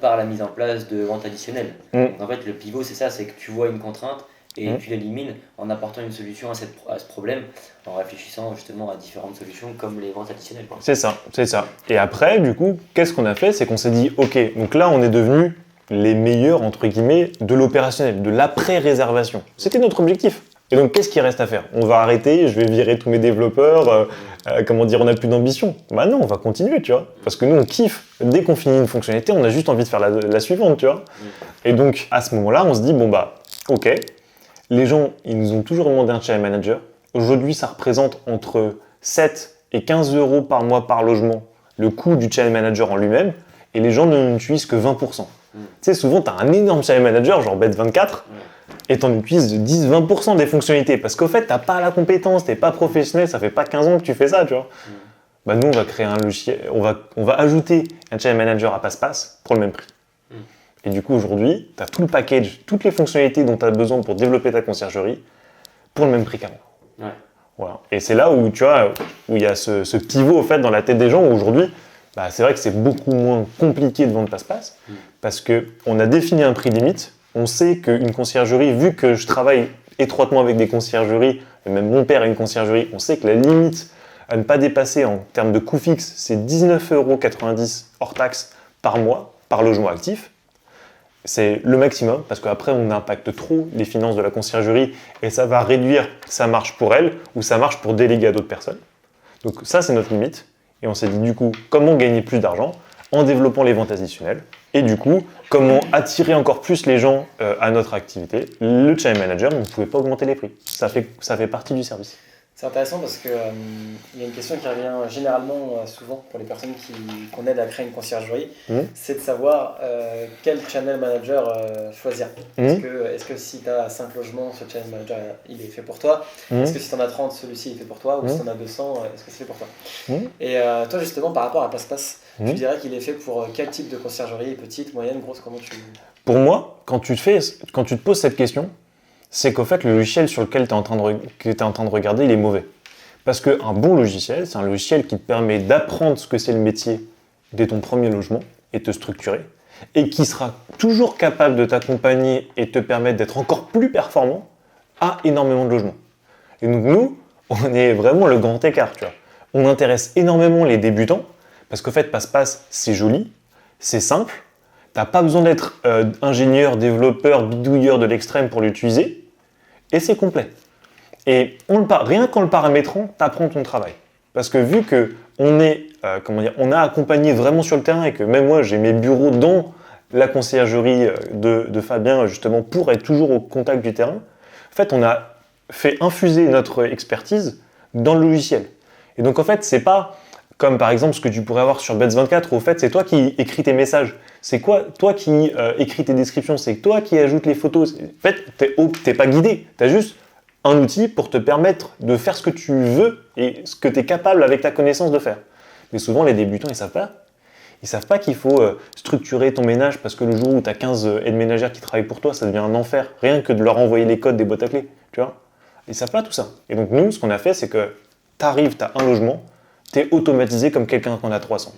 par la mise en place de ventes additionnelles. Donc, en fait, le pivot, c'est ça, c'est que tu vois une contrainte et tu l'élimines en apportant une solution à ce problème, en réfléchissant justement à différentes solutions comme les ventes additionnelles. C'est ça. Et après, du coup, qu'est-ce qu'on a fait? C'est qu'on s'est dit, ok, donc là, on est devenus les meilleurs, entre guillemets, de l'opérationnel, de l'après-réservation. C'était notre objectif. Et donc, qu'est-ce qu'il reste à faire? On va arrêter, je vais virer tous mes développeurs, on n'a plus d'ambition. Bah non, on va continuer, tu vois. Parce que nous, on kiffe. Dès qu'on finit une fonctionnalité, on a juste envie de faire la suivante, tu vois. Et donc, à ce moment-là, on se dit, ok, les gens, ils nous ont toujours demandé un channel manager. Aujourd'hui, ça représente entre 7 et 15 € par mois par logement, le coût du channel manager en lui-même, et les gens ne l'utilisent que 20%. Tu sais, souvent, tu as un énorme channel manager, genre Bet24, et tu en utilises 10-20% des fonctionnalités, parce qu'au fait, tu n'as pas la compétence, tu n'es pas professionnel, ça fait pas 15 ans que tu fais ça, tu vois. Nous, on va créer un logiciel, on va ajouter un channel manager à PassePass pour le même prix. Et du coup, aujourd'hui, tu as tout le package, toutes les fonctionnalités dont tu as besoin pour développer ta conciergerie pour le même prix qu'avant. Ouais. Voilà. Et c'est là où, tu vois, où il y a ce pivot, au fait, dans la tête des gens, où aujourd'hui, bah, c'est vrai que c'est beaucoup moins compliqué de vendre passe-passe, parce qu'on a défini un prix limite, on sait qu'une conciergerie, vu que je travaille étroitement avec des conciergeries, et même mon père a une conciergerie, on sait que la limite à ne pas dépasser en termes de coût fixe, c'est 19,90 € hors taxe par mois, par logement actif. C'est le maximum, parce qu'après on impacte trop les finances de la conciergerie et ça va réduire sa marge pour elle ou sa marge pour déléguer à d'autres personnes. Donc ça, c'est notre limite. Et on s'est dit du coup, comment gagner plus d'argent en développant les ventes additionnelles. Et du coup, comment attirer encore plus les gens à notre activité. Le channel manager, on ne pouvait pas augmenter les prix. Ça fait partie du service. C'est intéressant parce que il y a une question qui revient généralement souvent pour les personnes qu'on aide à créer une conciergerie, c'est de savoir quel channel manager choisir. Est-ce que si tu as 5 logements, ce channel manager il est fait pour toi? Est-ce que si tu en as 30, celui-ci il est fait pour toi? Ou si tu en as 200, est-ce que c'est fait pour toi? Et toi justement, par rapport à Passe-Passe, tu dirais qu'il est fait pour quel type de conciergerie? Petite, moyenne, grosse? Comment tu... Pour moi, quand tu te poses cette question, c'est qu'en fait, le logiciel sur lequel tu es en train de regarder, il est mauvais. Parce qu'un bon logiciel, c'est un logiciel qui te permet d'apprendre ce que c'est le métier dès ton premier logement et te structurer, et qui sera toujours capable de t'accompagner et te permettre d'être encore plus performant à énormément de logements. Et donc nous, on est vraiment le grand écart, tu vois. On intéresse énormément les débutants, parce qu'en fait, Passe-Passe, c'est joli, c'est simple, t'as pas besoin d'être ingénieur, développeur, bidouilleur de l'extrême pour l'utiliser, et c'est complet. Et rien qu'en le paramétrant, tu apprends ton travail. Parce que vu qu'on on a accompagné vraiment sur le terrain et que même moi, j'ai mes bureaux dans la conciergerie de Fabien, justement, pour être toujours au contact du terrain, en fait, on a fait infuser notre expertise dans le logiciel. Et donc, en fait, c'est pas comme par exemple ce que tu pourrais avoir sur Bets24, où en fait, c'est toi qui écris tes messages. C'est quoi, toi qui écris tes descriptions, c'est toi qui ajoutes les photos. En fait, t'es pas guidé, tu as juste un outil pour te permettre de faire ce que tu veux et ce que tu es capable avec ta connaissance de faire. Mais souvent, les débutants, ils savent pas. Ils savent pas qu'il faut structurer ton ménage parce que le jour où tu as 15 aides ménagères qui travaillent pour toi, ça devient un enfer. Rien que de leur envoyer les codes des boîtes à clés, tu vois. Ils savent pas tout ça. Et donc nous, ce qu'on a fait, c'est que tu arrives, tu as un logement, tu es automatisé comme quelqu'un qu'on a 300.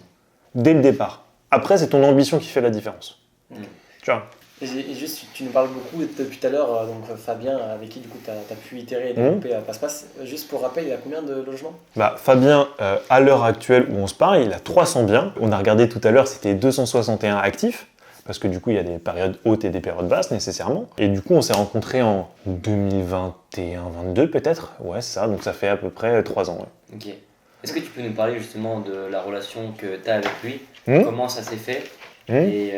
Dès le départ. Après, c'est ton ambition qui fait la différence. Tu vois. Et juste, tu nous parles beaucoup depuis tout à l'heure, donc Fabien, avec qui du coup tu as pu itérer et développer Passe-Passe. Juste pour rappel, il a combien de logements? Fabien, à l'heure actuelle où on se parle, il a 300 biens. On a regardé tout à l'heure, c'était 261 actifs, parce que du coup, il y a des périodes hautes et des périodes basses nécessairement. Et du coup, on s'est rencontrés en 2021-22 peut-être. Ouais, c'est ça, donc ça fait à peu près 3 ans. Ouais. Ok. Est-ce que tu peux nous parler justement de la relation que tu as avec lui? Comment ça s'est fait? Et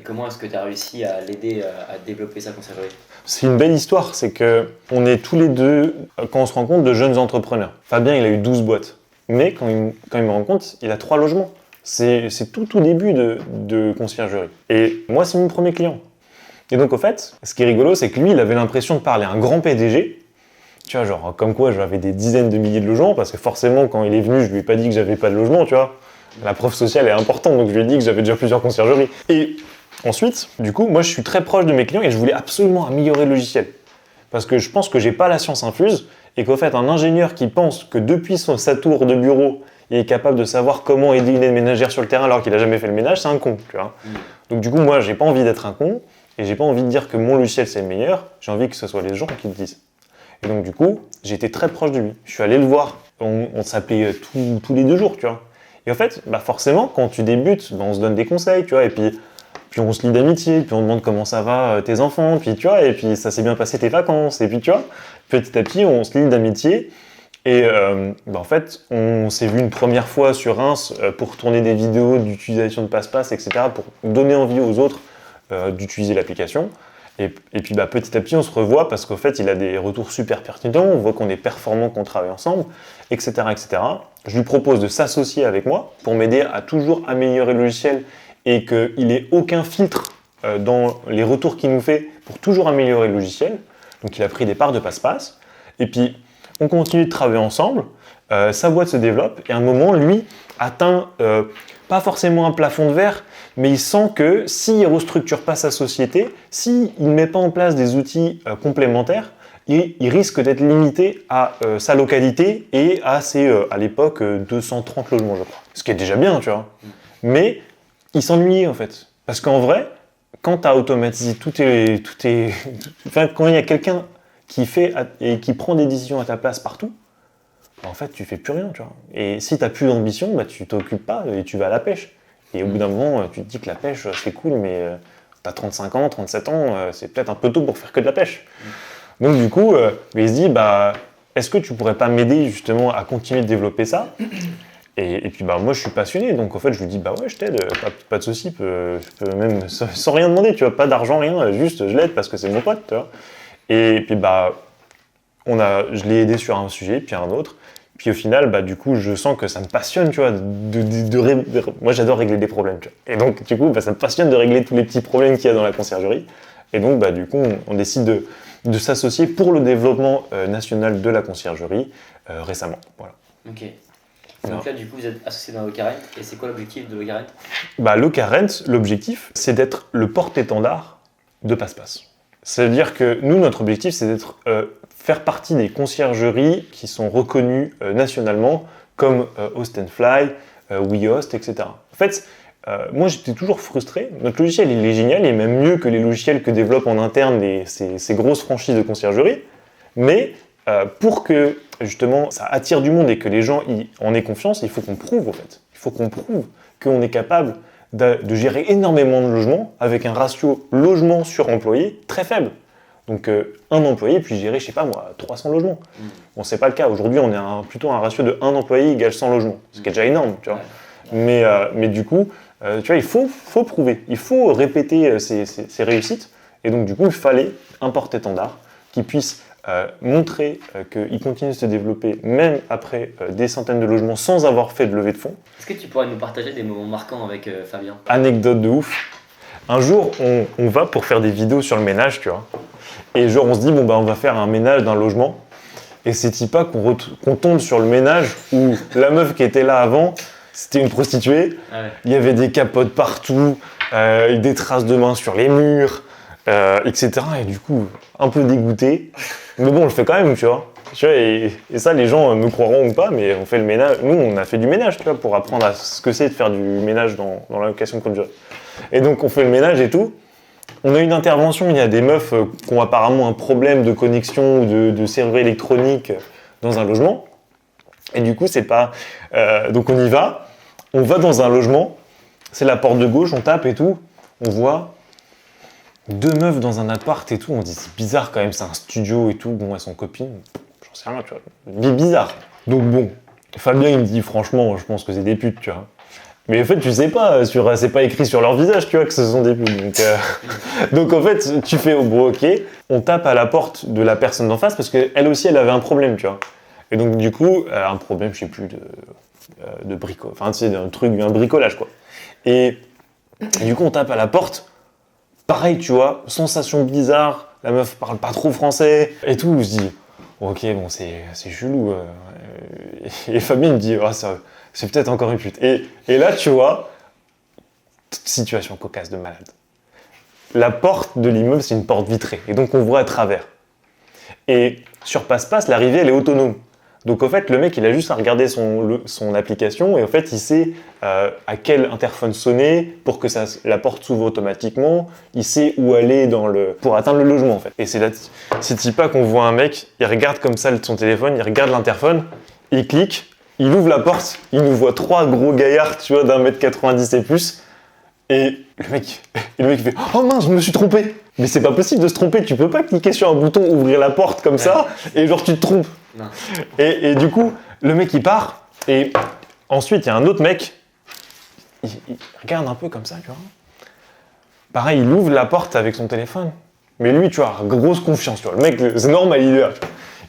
comment est-ce que tu as réussi à l'aider à développer sa conciergerie? C'est une belle histoire, c'est qu'on est tous les deux, quand on se rencontre, de jeunes entrepreneurs. Fabien, il a eu 12 boîtes, mais quand il me rencontre, il a 3 logements. C'est tout début de conciergerie. Et moi, c'est mon premier client. Et donc, au fait, ce qui est rigolo, c'est que lui, il avait l'impression de parler à un grand PDG. Tu vois, genre, comme quoi j'avais des dizaines de milliers de logements, parce que forcément, quand il est venu, je lui ai pas dit que j'avais pas de logement, tu vois. La preuve sociale est importante, donc je lui ai dit que j'avais déjà plusieurs conciergeries. Et ensuite, du coup, moi je suis très proche de mes clients et je voulais absolument améliorer le logiciel. Parce que je pense que j'ai pas la science infuse et qu'en fait, un ingénieur qui pense que depuis sa tour de bureau, il est capable de savoir comment aider une aide ménagère sur le terrain alors qu'il a jamais fait le ménage, c'est un con, tu vois. Donc du coup, moi, j'ai pas envie d'être un con et j'ai pas envie de dire que mon logiciel c'est le meilleur, j'ai envie que ce soit les gens qui le disent. Et donc du coup, j'étais très proche de lui. Je suis allé le voir, on s'appelait tous les 2 jours, tu vois. Et en fait, forcément, quand tu débutes, on se donne des conseils, tu vois, et puis on se lie d'amitié, puis on demande comment ça va tes enfants, puis tu vois, et puis ça s'est bien passé tes vacances, et puis tu vois, petit à petit, on se lie d'amitié, et en fait, on s'est vu une première fois sur Reims pour tourner des vidéos d'utilisation de Passe-Passe, etc., pour donner envie aux autres d'utiliser l'application. Et puis petit à petit, on se revoit parce qu'en fait, il a des retours super pertinents, on voit qu'on est performant, qu'on travaille ensemble, etc., etc. Je lui propose de s'associer avec moi pour m'aider à toujours améliorer le logiciel et qu'il n'ait aucun filtre dans les retours qu'il nous fait pour toujours améliorer le logiciel. Donc il a pris des parts de Passe-Passe. Et puis, on continue de travailler ensemble, sa boîte se développe et à un moment, lui, atteint pas forcément un plafond de verre, mais il sent que s'il ne restructure pas sa société, s'il ne met pas en place des outils complémentaires, il risque d'être limité à sa localité et à ses, à l'époque, 230 logements, je crois. Ce qui est déjà bien, tu vois. Mais il s'ennuyait, en fait. Parce qu'en vrai, quand tu as automatisé enfin, quand il y a quelqu'un qui fait et qui prend des décisions à ta place partout, en fait, tu fais plus rien, tu vois. Et si tu n'as plus d'ambition, bah, tu t'occupes pas et tu vas à la pêche. Et au bout d'un moment, tu te dis que la pêche, c'est cool, mais tu as 35 ans, 37 ans, c'est peut-être un peu tôt pour faire que de la pêche. Donc du coup, il se dit, bah, est-ce que tu pourrais pas m'aider justement à continuer de développer ça ? Et puis bah, moi, je suis passionné, donc en fait, je lui dis, bah ouais, je t'aide, pas de souci, je peux même sans rien demander, tu vois, pas d'argent, rien, juste je l'aide parce que c'est mon pote, tu vois. Et puis bah, je l'ai aidé sur un sujet, puis un autre. Puis au final, bah, du coup, je sens que ça me passionne, tu vois, moi j'adore régler des problèmes, tu vois. Et donc, du coup, bah, ça me passionne de régler tous les petits problèmes qu'il y a dans la conciergerie. Et donc, bah, du coup, on décide de s'associer pour le développement national de la conciergerie récemment. Voilà. Ok. Donc là, du coup, vous êtes associé dans Locarent. Et c'est quoi l'objectif de Locarent ? Bah, Locarent, l'objectif, c'est d'être le porte-étendard de Passe-Passe. C'est-à-dire que nous, notre objectif, c'est d'être faire partie des conciergeries qui sont reconnues nationalement, comme Host & Fly, WeHost, etc. En fait, moi, j'étais toujours frustré. Notre logiciel, il est génial, il est même mieux que les logiciels que développent en interne ces grosses franchises de conciergerie. Mais pour que, justement, ça attire du monde et que les gens en aient confiance, il faut qu'on prouve, en fait. Il faut qu'on prouve qu'on est capable de gérer énormément de logements avec un ratio logement sur employé très faible. Donc un employé puis gérer, je sais pas moi, 300 logements. Bon, c'est pas le cas. Aujourd'hui, on est plutôt un ratio de 1 employé égale 100 logements, ce qui est déjà énorme, tu vois. Mais du coup, tu vois, il faut prouver, il faut répéter ces réussites. Et donc du coup, il fallait un porte-étendard qui puisse montrer qu'il continue de se développer même après des centaines de logements sans avoir fait de levée de fonds. Est-ce que tu pourrais nous partager des moments marquants avec Fabien ? Anecdote de ouf. Un jour, on va pour faire des vidéos sur le ménage, tu vois. Et genre, on se dit, bon, bah, on va faire un ménage d'un logement. Et c'est pas qu'on tombe sur le ménage où la meuf qui était là avant, c'était une prostituée. Ah ouais. Il y avait des capotes partout, des traces de mains sur les murs, etc. Et du coup, un peu dégoûté. Mais bon, on le fait quand même, tu vois. Et ça, les gens me croiront ou pas, mais on fait le ménage. Nous, on a fait du ménage, tu vois, pour apprendre à ce que c'est de faire du ménage dans la location courte durée. Et donc, on fait le ménage et tout. On a une intervention, il y a des meufs qui ont apparemment un problème de connexion ou de serrure électronique dans un logement. Et du coup, c'est pas... donc on y va, on va dans un logement, c'est la porte de gauche, on tape et tout, on voit 2 meufs dans un appart et tout, on dit c'est bizarre quand même, c'est un studio et tout, bon, elles sont copines, j'en sais rien, tu vois, bizarre. Donc bon, Fabien il me dit franchement, je pense que c'est des putes, tu vois. Mais en fait, tu sais pas, c'est pas écrit sur leur visage, tu vois, que ce sont des putes. Donc en fait, tu fais, bon, ok, on tape à la porte de la personne d'en face parce qu'elle aussi, elle avait un problème, tu vois. Et donc du coup, un problème, je sais plus, de bricolage, enfin, tu sais, un bricolage, quoi. Et du coup, on tape à la porte, pareil, tu vois, sensation bizarre, la meuf parle pas trop français, et tout, on se dit, ok, bon, c'est chelou. Et Fabien me dit, oh, c'est peut-être encore une pute. Et là, tu vois, situation cocasse de malade. La porte de l'immeuble, c'est une porte vitrée. Et donc, on voit à travers. Et sur Passe-Passe, l'arrivée, elle est autonome. Donc, en fait, le mec, il a juste à regarder son application et en fait, il sait à quel interphone sonner pour que la porte s'ouvre automatiquement. Il sait où aller pour atteindre le logement, en fait. Et c'est pas qu'on voit un mec, il regarde comme ça son téléphone, il regarde l'interphone, il clique, il ouvre la porte, il nous voit 3 gros gaillards, tu vois, d'1m90 et plus. Et le mec fait « Oh mince, je me suis trompé !» Mais c'est pas possible de se tromper, tu peux pas cliquer sur un bouton, ouvrir la porte comme ça, et genre tu te trompes. Non. Et du coup, le mec il part, et ensuite il y a un autre mec, il regarde un peu comme ça, tu vois. Pareil, il ouvre la porte avec son téléphone. Mais lui, tu vois, grosse confiance, tu vois. Le mec, c'est normal,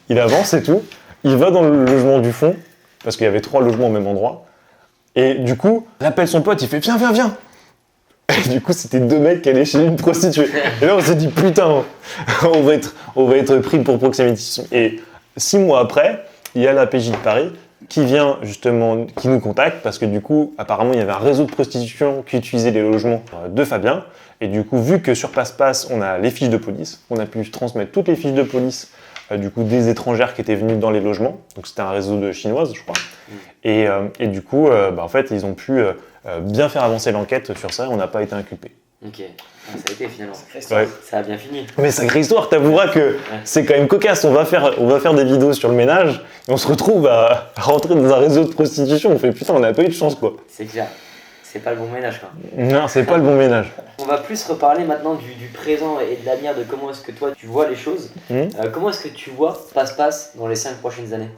il avance et tout, il va dans le logement du fond, parce qu'il y avait 3 logements au même endroit, et du coup, il appelle son pote, il fait « Viens, viens, viens !» Et du coup, c'était 2 mecs qui allaient chez une prostituée. Et là, on s'est dit, putain, on va être pris pour proxénétisme. Et 6 mois après, il y a la PJ de Paris qui vient justement, qui nous contacte parce que du coup, apparemment, il y avait un réseau de prostitution qui utilisait les logements de Fabien. Et du coup, vu que sur Passe-Passe, on a les fiches de police, on a pu transmettre toutes les fiches de police du coup des étrangères qui étaient venues dans les logements. Donc c'était un réseau de chinoises, je crois. Et du coup, en fait, ils ont pu bien faire avancer l'enquête sur ça et on n'a pas été inculpés. Ok, ça a été finalement. Ouais. Ça a bien fini. Mais sacrée histoire, t'avoueras que c'est quand même cocasse. On va faire des vidéos sur le ménage et on se retrouve à rentrer dans un réseau de prostitution. On fait putain, on n'a pas eu de chance quoi. C'est clair. C'est pas le bon ménage quoi. Non, c'est pas le bon ménage. On va plus reparler maintenant du présent et de l'avenir, de comment est-ce que toi tu vois les choses. Comment est-ce que tu vois Passe-Passe dans les 5 prochaines années?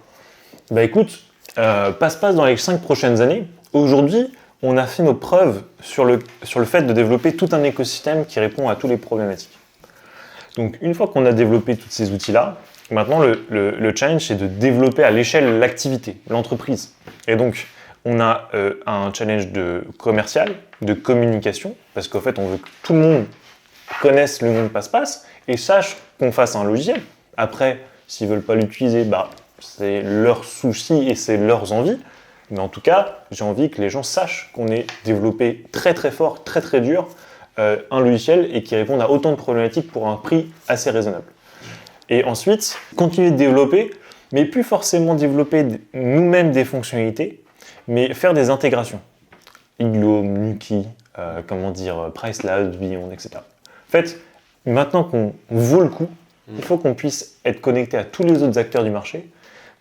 Bah écoute, Passe-Passe dans les 5 prochaines années, aujourd'hui, on a fait nos preuves sur le fait de développer tout un écosystème qui répond à toutes les problématiques. Donc une fois qu'on a développé tous ces outils-là, maintenant le challenge c'est de développer à l'échelle l'activité, l'entreprise. Et donc on a un challenge de commercial, de communication, parce qu'en fait on veut que tout le monde connaisse le nom de Passe-Passe et sache qu'on fasse un logiciel. Après, s'ils ne veulent pas l'utiliser, c'est leur souci et c'est leurs envies. Mais en tout cas, j'ai envie que les gens sachent qu'on ait développé très très fort, très très dur, un logiciel et qui réponde à autant de problématiques pour un prix assez raisonnable. Et ensuite, continuer de développer, mais plus forcément développer nous-mêmes des fonctionnalités, mais faire des intégrations. Iglo, Nuki, Pricelab, Beyond, etc. En fait, maintenant qu'on vaut le coup, il faut qu'on puisse être connecté à tous les autres acteurs du marché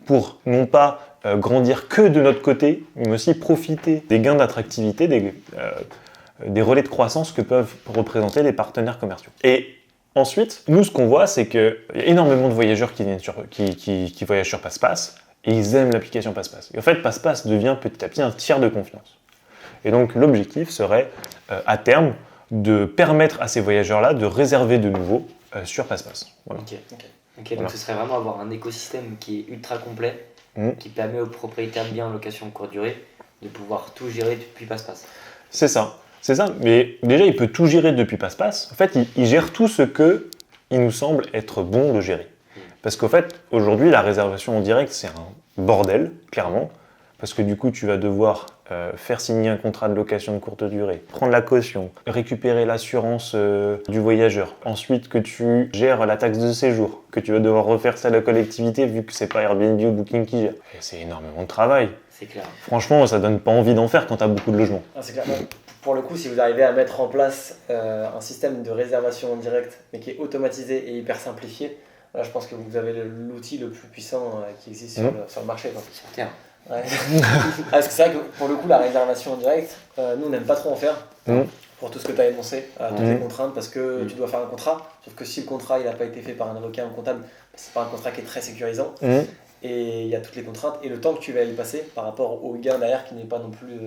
pour non pas grandir que de notre côté, mais aussi profiter des gains d'attractivité, des relais de croissance que peuvent représenter les partenaires commerciaux. Et ensuite, nous, ce qu'on voit, c'est qu'il y a énormément de voyageurs qui voyagent sur Passe-Passe et ils aiment l'application Passe-Passe. Et en fait, Passe-Passe devient petit à petit un tiers de confiance. Et donc, l'objectif serait, à terme, de permettre à ces voyageurs-là de réserver de nouveau sur Passe-Passe. Voilà. Ok, donc ce serait vraiment avoir un écosystème qui est ultra complet, qui permet aux propriétaires de biens en location courte durée de pouvoir tout gérer depuis Passe-Passe. C'est ça. Mais déjà, il peut tout gérer depuis Passe-Passe. En fait, il gère tout ce que il nous semble être bon de gérer. Parce qu'en fait, aujourd'hui, la réservation en direct, c'est un bordel, clairement. Parce que du coup, tu vas devoir faire signer un contrat de location de courte durée, prendre la caution, récupérer l'assurance du voyageur. Ensuite, que tu gères la taxe de séjour, que tu vas devoir refaire ça à la collectivité vu que c'est pas Airbnb ou Booking qui gère. Et c'est énormément de travail. C'est clair. Franchement, ça donne pas envie d'en faire quand tu as beaucoup de logements. C'est clair. Pour le coup, si vous arrivez à mettre en place un système de réservation en direct, mais qui est automatisé et hyper simplifié, là, je pense que vous avez l'outil le plus puissant qui existe sur le marché. Sur Terre. Ouais. Parce que c'est vrai que pour le coup, la réservation en direct, nous on n'aime pas trop en faire pour tout ce que tu as énoncé, toutes les contraintes, parce que tu dois faire un contrat. Sauf que si le contrat n'a pas été fait par un avocat ou un comptable, c'est pas un contrat qui est très sécurisant. Et il y a toutes les contraintes et le temps que tu vas y passer par rapport au gain derrière qui n'est pas non plus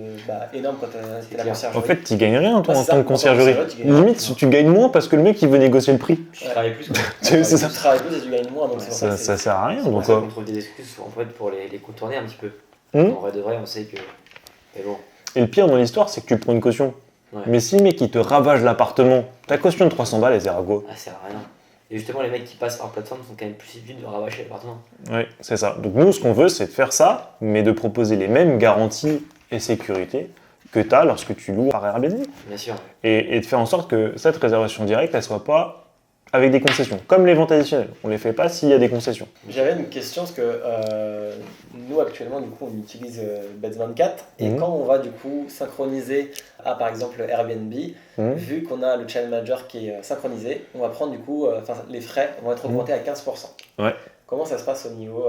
énorme quand tu es la conciergerie. En fait, tu gagnes rien toi en tant que conciergerie. Limite, tu gagnes moins parce que le mec il veut négocier le prix. Tu travailles plus. C'est ça. Tu travailles plus et tu gagnes moins. Donc ça sert à rien. Donc on trouve des excuses en fait, pour les contourner un petit peu. En vrai de vrai, on sait que. Mais bon. Et le pire dans l'histoire, c'est que tu prends une caution. Ouais. Mais si le mec il te ravage l'appartement, ta caution de 300 balles, elle sert à quoi? Ah, ça sert à rien. Et justement, les mecs qui passent par plateforme sont quand même plus susceptibles de ravager l'appartement. Oui, c'est ça. Donc nous, ce qu'on veut, c'est de faire ça, mais de proposer les mêmes garanties et sécurité que tu as lorsque tu loues par Airbnb. Bien sûr. Et de faire en sorte que cette réservation directe, elle soit pas avec des concessions. Comme les ventes additionnelles. On ne les fait pas s'il y a des concessions. J'avais une question, parce que nous, actuellement, du coup, on utilise Beds24. Et quand on va, du coup, synchroniser à, par exemple, Airbnb, vu qu'on a le channel manager qui est synchronisé, on va prendre, du coup, les frais vont être augmentés à 15%. Ouais. Comment ça se passe au niveau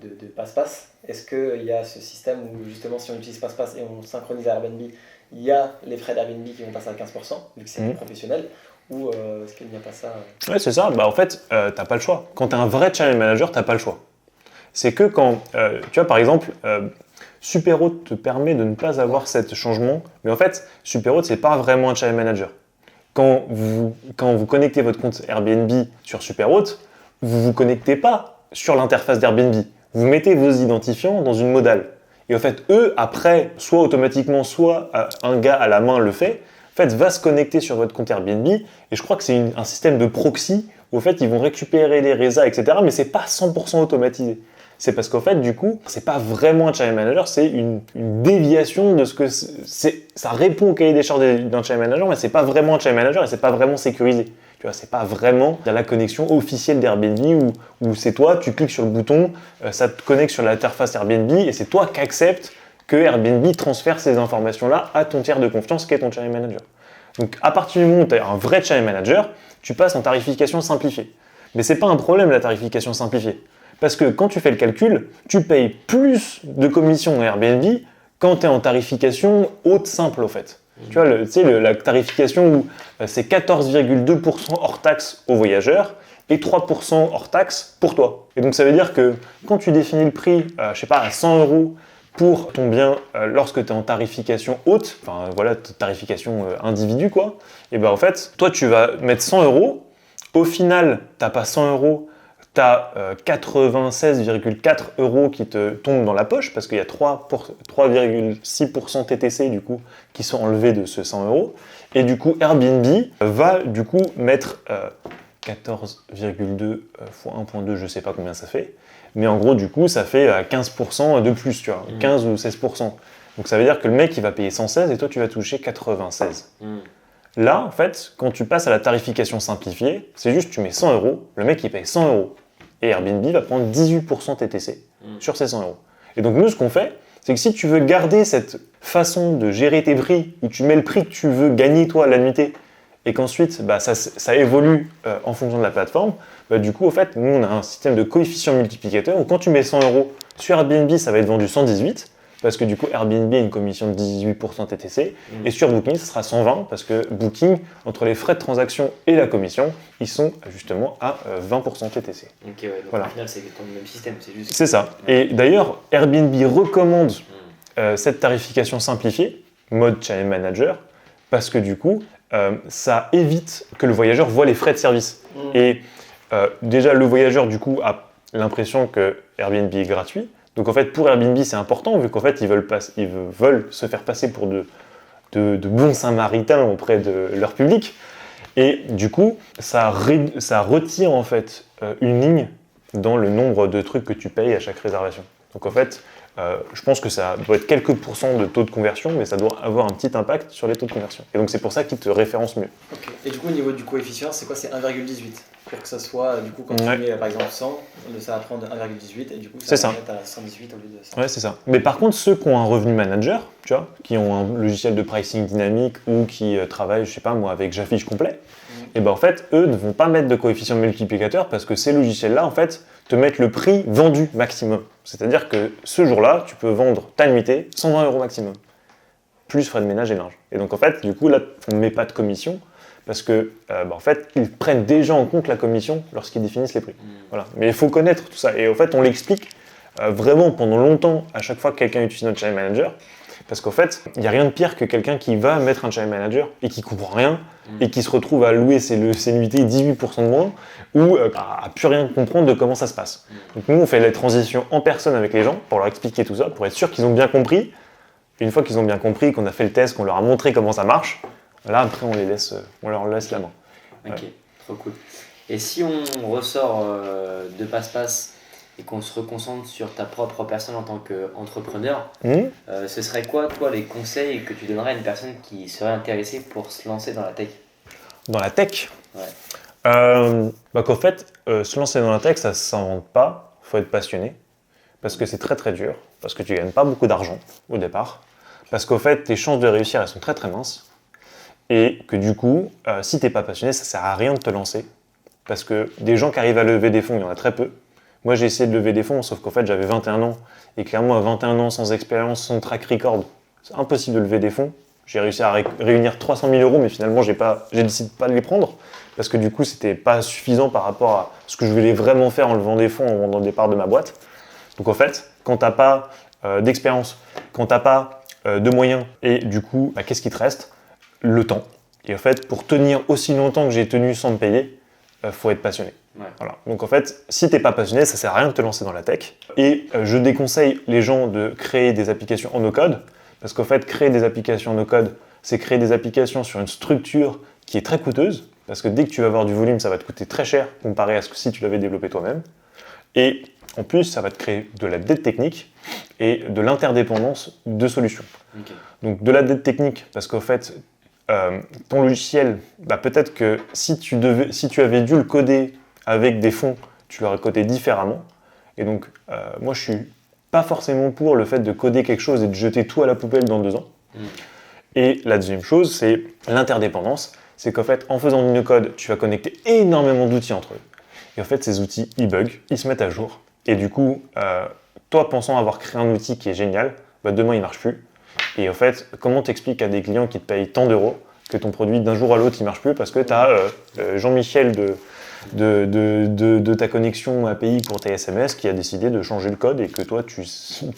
de Passe-Passe? Est-ce qu'il y a ce système où, justement, si on utilise Passe-Passe et on synchronise à Airbnb, il y a les frais d'Airbnb qui vont passer à 15%, vu que c'est professionnel? Ou est-ce qu'il n'y a pas ça? Ouais, c'est ça. En fait, t'as pas le choix. Quand tu es un vrai channel manager, t'as pas le choix. C'est que quand, tu vois, par exemple, Superhôte te permet de ne pas avoir cet changement, mais en fait, Superhôte, c'est pas vraiment un channel manager. Quand vous connectez votre compte Airbnb sur Superhôte, vous vous connectez pas sur l'interface d'Airbnb. Vous mettez vos identifiants dans une modale. Et en fait, eux, après, soit automatiquement, soit un gars à la main le fait, en fait, va se connecter sur votre compte Airbnb, et je crois que c'est un système de proxy, où en fait, ils vont récupérer les résas, etc., mais c'est pas 100% automatisé. C'est parce qu'en fait, du coup, c'est pas vraiment un channel manager, c'est une déviation de ce que c'est. Ça répond au cahier des charges d'un channel manager, mais c'est pas vraiment un channel manager, et c'est pas vraiment sécurisé. Tu Tu vois, c'est pas vraiment la connexion officielle d'Airbnb où c'est toi, tu cliques sur le bouton, ça te connecte sur l'interface Airbnb et c'est toi qui acceptes que Airbnb transfère ces informations-là à ton tiers de confiance qui est ton channel manager. Donc à partir du moment où tu as un vrai channel manager, tu passes en tarification simplifiée. Mais c'est pas un problème la tarification simplifiée. Parce que quand tu fais le calcul, tu payes plus de commissions à Airbnb quand tu es en tarification haute simple au fait. Tu vois, la tarification où c'est 14,2% hors taxe aux voyageurs et 3% hors taxe pour toi. Et donc ça veut dire que quand tu définis le prix, je sais pas, à 100 € pour ton bien lorsque tu es en tarification haute, enfin voilà, tarification individu quoi, et ben en fait, toi tu vas mettre 100 €, au final, t'as pas 100 €, tu as 96,4 € qui te tombent dans la poche parce qu'il y a 3,6% TTC du coup qui sont enlevés de ce 100 €. Et du coup, Airbnb va du coup mettre 14,2 x 1,2, je sais pas combien ça fait. Mais en gros, du coup, ça fait 15% de plus, tu vois, 15 ou 16%. Donc ça veut dire que le mec, il va payer 116 et toi, tu vas toucher 96. Là, en fait, quand tu passes à la tarification simplifiée, c'est juste tu mets 100 €, le mec il paye 100 € et Airbnb va prendre 18% TTC sur ces 100 €. Et donc nous, ce qu'on fait, c'est que si tu veux garder cette façon de gérer tes prix, où tu mets le prix que tu veux gagner toi à la nuitée, et qu'ensuite ça évolue en fonction de la plateforme, du coup, au fait, nous on a un système de coefficient multiplicateur où quand tu mets 100 € sur Airbnb, ça va être vendu 118, parce que du coup Airbnb a une commission de 18% TTC, et sur Booking, ça sera 120, parce que Booking, entre les frais de transaction et la commission, ils sont justement à 20% TTC. Ok, ouais, donc voilà. Au final, c'est le même système, c'est juste... C'est ça. Et d'ailleurs, Airbnb recommande cette tarification simplifiée, mode channel manager, parce que du coup, ça évite que le voyageur voit les frais de service. Et déjà, le voyageur, du coup, a l'impression que Airbnb est gratuit. Donc en fait, pour Airbnb, c'est important, vu qu'en fait, ils veulent se faire passer pour de bons samaritains auprès de leur public. Et du coup, ça retire en fait une ligne dans le nombre de trucs que tu payes à chaque réservation. Donc en fait, je pense que ça doit être quelques pourcents de taux de conversion, mais ça doit avoir un petit impact sur les taux de conversion. Et donc c'est pour ça qu'ils te référencent mieux. Okay. Et du coup, au niveau du coefficient, c'est quoi? C'est 1,18 pour que ça soit, du coup, quand tu mets par exemple 100, ça va prendre 1,18 et du coup, ça va mettre à 118 au lieu de 100. Ouais, c'est ça. Mais par contre, ceux qui ont un revenu manager, tu vois, qui ont un logiciel de pricing dynamique ou qui travaillent, je sais pas moi, avec J'affiche complet, et ben en fait, eux ne vont pas mettre de coefficient multiplicateur parce que ces logiciels-là, en fait, te mettent le prix vendu maximum. C'est-à-dire que ce jour-là, tu peux vendre ta nuitée 120 € maximum, plus frais de ménage et linge. Et donc en fait, du coup, là, on ne met pas de commission parce que, en fait, ils prennent déjà en compte la commission lorsqu'ils définissent les prix. Voilà. Mais il faut connaître tout ça. Et en fait, on l'explique vraiment pendant longtemps à chaque fois que quelqu'un utilise notre channel manager. Parce qu'en fait, il n'y a rien de pire que quelqu'un qui va mettre un channel manager et qui ne comprend rien et qui se retrouve à louer ses nuitées 18% de moins ou à plus rien comprendre de comment ça se passe. Donc nous, on fait la transition en personne avec les gens pour leur expliquer tout ça, pour être sûr qu'ils ont bien compris. Et une fois qu'ils ont bien compris, qu'on a fait le test, qu'on leur a montré comment ça marche, là, après, on leur laisse la main. Ok, trop cool. Et si on ressort de Passe-Passe et qu'on se reconcentre sur ta propre personne en tant qu'entrepreneur, ce serait quoi, toi, les conseils que tu donnerais à une personne qui serait intéressée pour se lancer dans la tech? Dans la tech? Ouais. Qu'en fait, se lancer dans la tech, ça ne s'invente pas, il faut être passionné, parce que c'est très très dur, parce que tu ne gagnes pas beaucoup d'argent au départ, parce qu'au fait, tes chances de réussir, elles sont très très minces, et que du coup, si tu n'es pas passionné, ça ne sert à rien de te lancer, parce que des gens qui arrivent à lever des fonds, il y en a très peu. Moi, j'ai essayé de lever des fonds, sauf qu'en fait, j'avais 21 ans. Et clairement, à 21 ans, sans expérience, sans track record, c'est impossible de lever des fonds. J'ai réussi à réunir 300 000 €, mais finalement, j'ai décidé de pas les prendre. Parce que du coup, c'était pas suffisant par rapport à ce que je voulais vraiment faire en levant des fonds, en vendant des parts de ma boîte. Donc en fait, quand t'as pas d'expérience, quand t'as pas de moyens, et du coup, qu'est-ce qui te reste? Le temps. Et en fait, pour tenir aussi longtemps que j'ai tenu sans me payer, faut être passionné. Ouais. Voilà. Donc en fait, si t'es pas passionné, ça sert à rien de te lancer dans la tech. Et je déconseille les gens de créer des applications en no-code, parce qu'en fait, créer des applications en no-code, c'est créer des applications sur une structure qui est très coûteuse, parce que dès que tu vas avoir du volume, ça va te coûter très cher comparé à ce que si tu l'avais développé toi-même. Et en plus, ça va te créer de la dette technique et de l'interdépendance de solutions. Okay. Donc de la dette technique, parce qu'en fait, ton logiciel, peut-être que si tu avais dû le coder avec des fonds, tu l'aurais codé différemment. Et donc, moi, je suis pas forcément pour le fait de coder quelque chose et de jeter tout à la poubelle dans 2 ans. Et la deuxième chose, c'est l'interdépendance. C'est qu'en fait, en faisant du no-code, tu vas connecter énormément d'outils entre eux. Et en fait, ces outils, ils bug, ils se mettent à jour. Et du coup, toi, pensant avoir créé un outil qui est génial, demain, il marche plus. Et en fait, comment t'expliques à des clients qui te payent tant d'euros que ton produit, d'un jour à l'autre, il marche plus parce que tu as Jean-Michel de ta connexion API pour tes SMS qui a décidé de changer le code et que toi,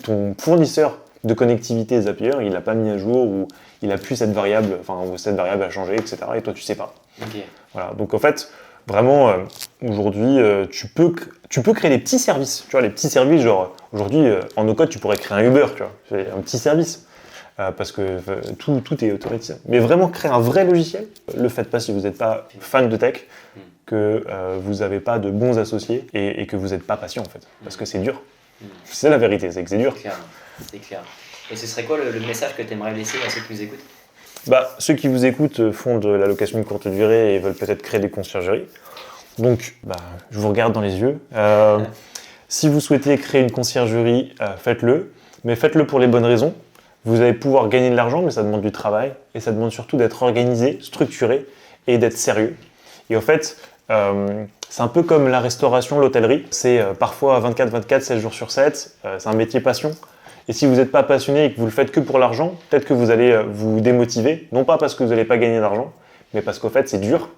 ton fournisseur de connectivité Zapier, il l'a pas mis à jour ou il a plus cette variable, ou cette variable à changer, etc. Et toi, tu sais pas. Ok. Voilà. Donc en fait, vraiment, aujourd'hui, tu peux créer des petits services. Tu vois, les petits services, genre, aujourd'hui, en no-code, tu pourrais créer un Uber, tu vois. C'est un petit service. Parce que tout est automatisé. Mais vraiment créer un vrai logiciel, le faites pas si vous n'êtes pas fan de tech, que vous n'avez pas de bons associés et que vous n'êtes pas patient en fait. Parce que c'est dur. C'est la vérité, c'est que c'est dur. C'est clair. Et ce serait quoi le message que tu aimerais laisser à ceux qui nous écoutent ? Ceux qui vous écoutent font de la location de courte durée et veulent peut-être créer des conciergeries. Donc, je vous regarde dans les yeux. Si vous souhaitez créer une conciergerie, faites-le. Mais faites-le pour les bonnes raisons. Vous allez pouvoir gagner de l'argent, mais ça demande du travail. Et ça demande surtout d'être organisé, structuré et d'être sérieux. Et en fait, c'est un peu comme la restauration, l'hôtellerie. C'est parfois 24/24, 7 jours sur 7. C'est un métier passion. Et si vous n'êtes pas passionné et que vous le faites que pour l'argent, peut-être que vous allez vous démotiver. Non pas parce que vous n'allez pas gagner d'argent, mais parce qu'en fait, c'est dur.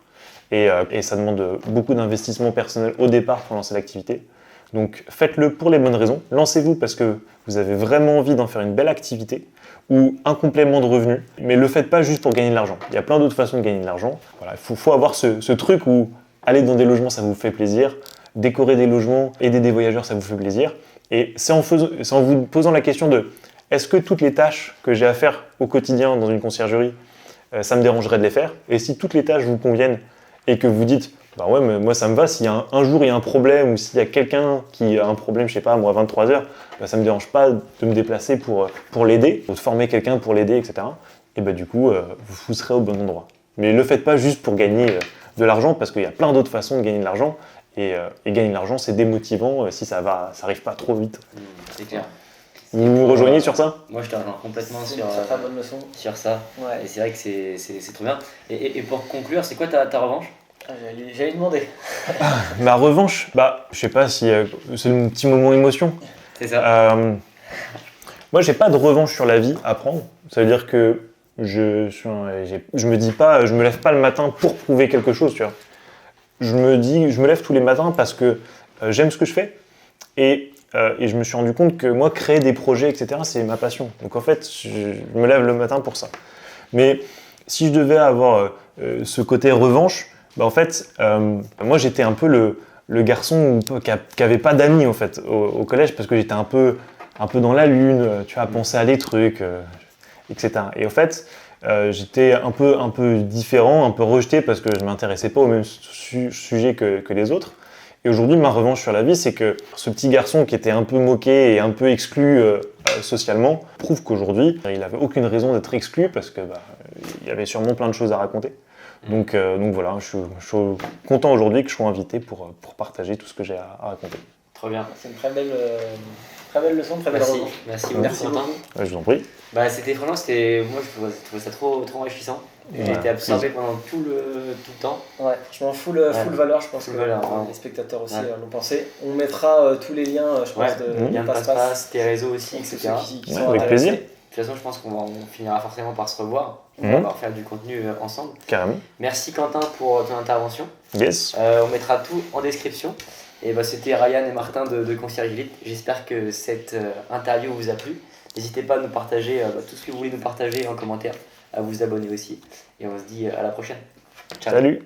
Et ça demande beaucoup d'investissement personnel au départ pour lancer l'activité. Donc faites-le pour les bonnes raisons. Lancez-vous parce que vous avez vraiment envie d'en faire une belle activité ou un complément de revenus. Mais ne le faites pas juste pour gagner de l'argent. Il y a plein d'autres façons de gagner de l'argent. Voilà, il faut avoir ce truc où aller dans des logements, ça vous fait plaisir. Décorer des logements, aider des voyageurs, ça vous fait plaisir. Et c'est en vous posant la question de est-ce que toutes les tâches que j'ai à faire au quotidien dans une conciergerie, ça me dérangerait de les faire? Et si toutes les tâches vous conviennent et que vous dites ouais, mais moi ça me va, s'il y a un jour il y a un problème ou s'il y a quelqu'un qui a un problème, je sais pas, moi à 23h, ça me dérange pas de me déplacer pour l'aider, ou de former quelqu'un pour l'aider, etc. Et du coup, vous serez au bon endroit. Mais ne le faites pas juste pour gagner de l'argent, parce qu'il y a plein d'autres façons de gagner de l'argent. Et gagner de l'argent, c'est démotivant si ça arrive pas trop vite. C'est clair. Vous me rejoignez sur ça? Moi, je te rejoins complètement C'est une très bonne leçon. sur ça. Ouais. Et c'est vrai que c'est trop bien. Et pour conclure, c'est quoi ta revanche? J'allais demander. Ma revanche, je sais pas si c'est le petit moment émotion. C'est ça. Moi, j'ai pas de revanche sur la vie à prendre. Ça veut dire que je me dis pas, je me lève pas le matin pour prouver quelque chose, tu vois. Je me lève tous les matins parce que j'aime ce que je fais et je me suis rendu compte que moi, créer des projets, etc., c'est ma passion. Donc en fait, je me lève le matin pour ça. Mais si je devais avoir ce côté revanche, en fait, moi j'étais un peu le garçon qui avait pas d'amis en fait au collège parce que j'étais un peu dans la lune, tu vois, à penser à des trucs, etc. Et en fait, j'étais un peu différent, un peu rejeté parce que je m'intéressais pas au même sujet que les autres. Et aujourd'hui, ma revanche sur la vie, c'est que ce petit garçon qui était un peu moqué et un peu exclu socialement prouve qu'aujourd'hui, il n'avait aucune raison d'être exclu parce que il y avait sûrement plein de choses à raconter. Donc voilà, je suis content aujourd'hui que je sois invité pour partager tout ce que j'ai à raconter. Trop bien. C'est une très belle leçon, très belle revanche. Merci Quentin. Je vous en prie. Moi je trouvais ça trop enrichissant. J'ai été absorbé pendant tout le temps. Ouais, je m'en fous le valeur, je pense que les spectateurs aussi l'ont pensé. On mettra tous les liens, je pense, de liens de passe-passe, tes réseaux aussi, etc. Qui sont avec plaisir. De toute façon, je pense qu'on finira forcément par se revoir. On va faire du contenu ensemble. Carrément. Merci Quentin pour ton intervention. Yes. On mettra tout en description. Et c'était Ryan et Martin de Concierge Elite. J'espère que cette interview vous a plu. N'hésitez pas à nous partager tout ce que vous voulez nous partager en commentaire, à vous abonner aussi. Et on se dit à la prochaine. Ciao. Salut.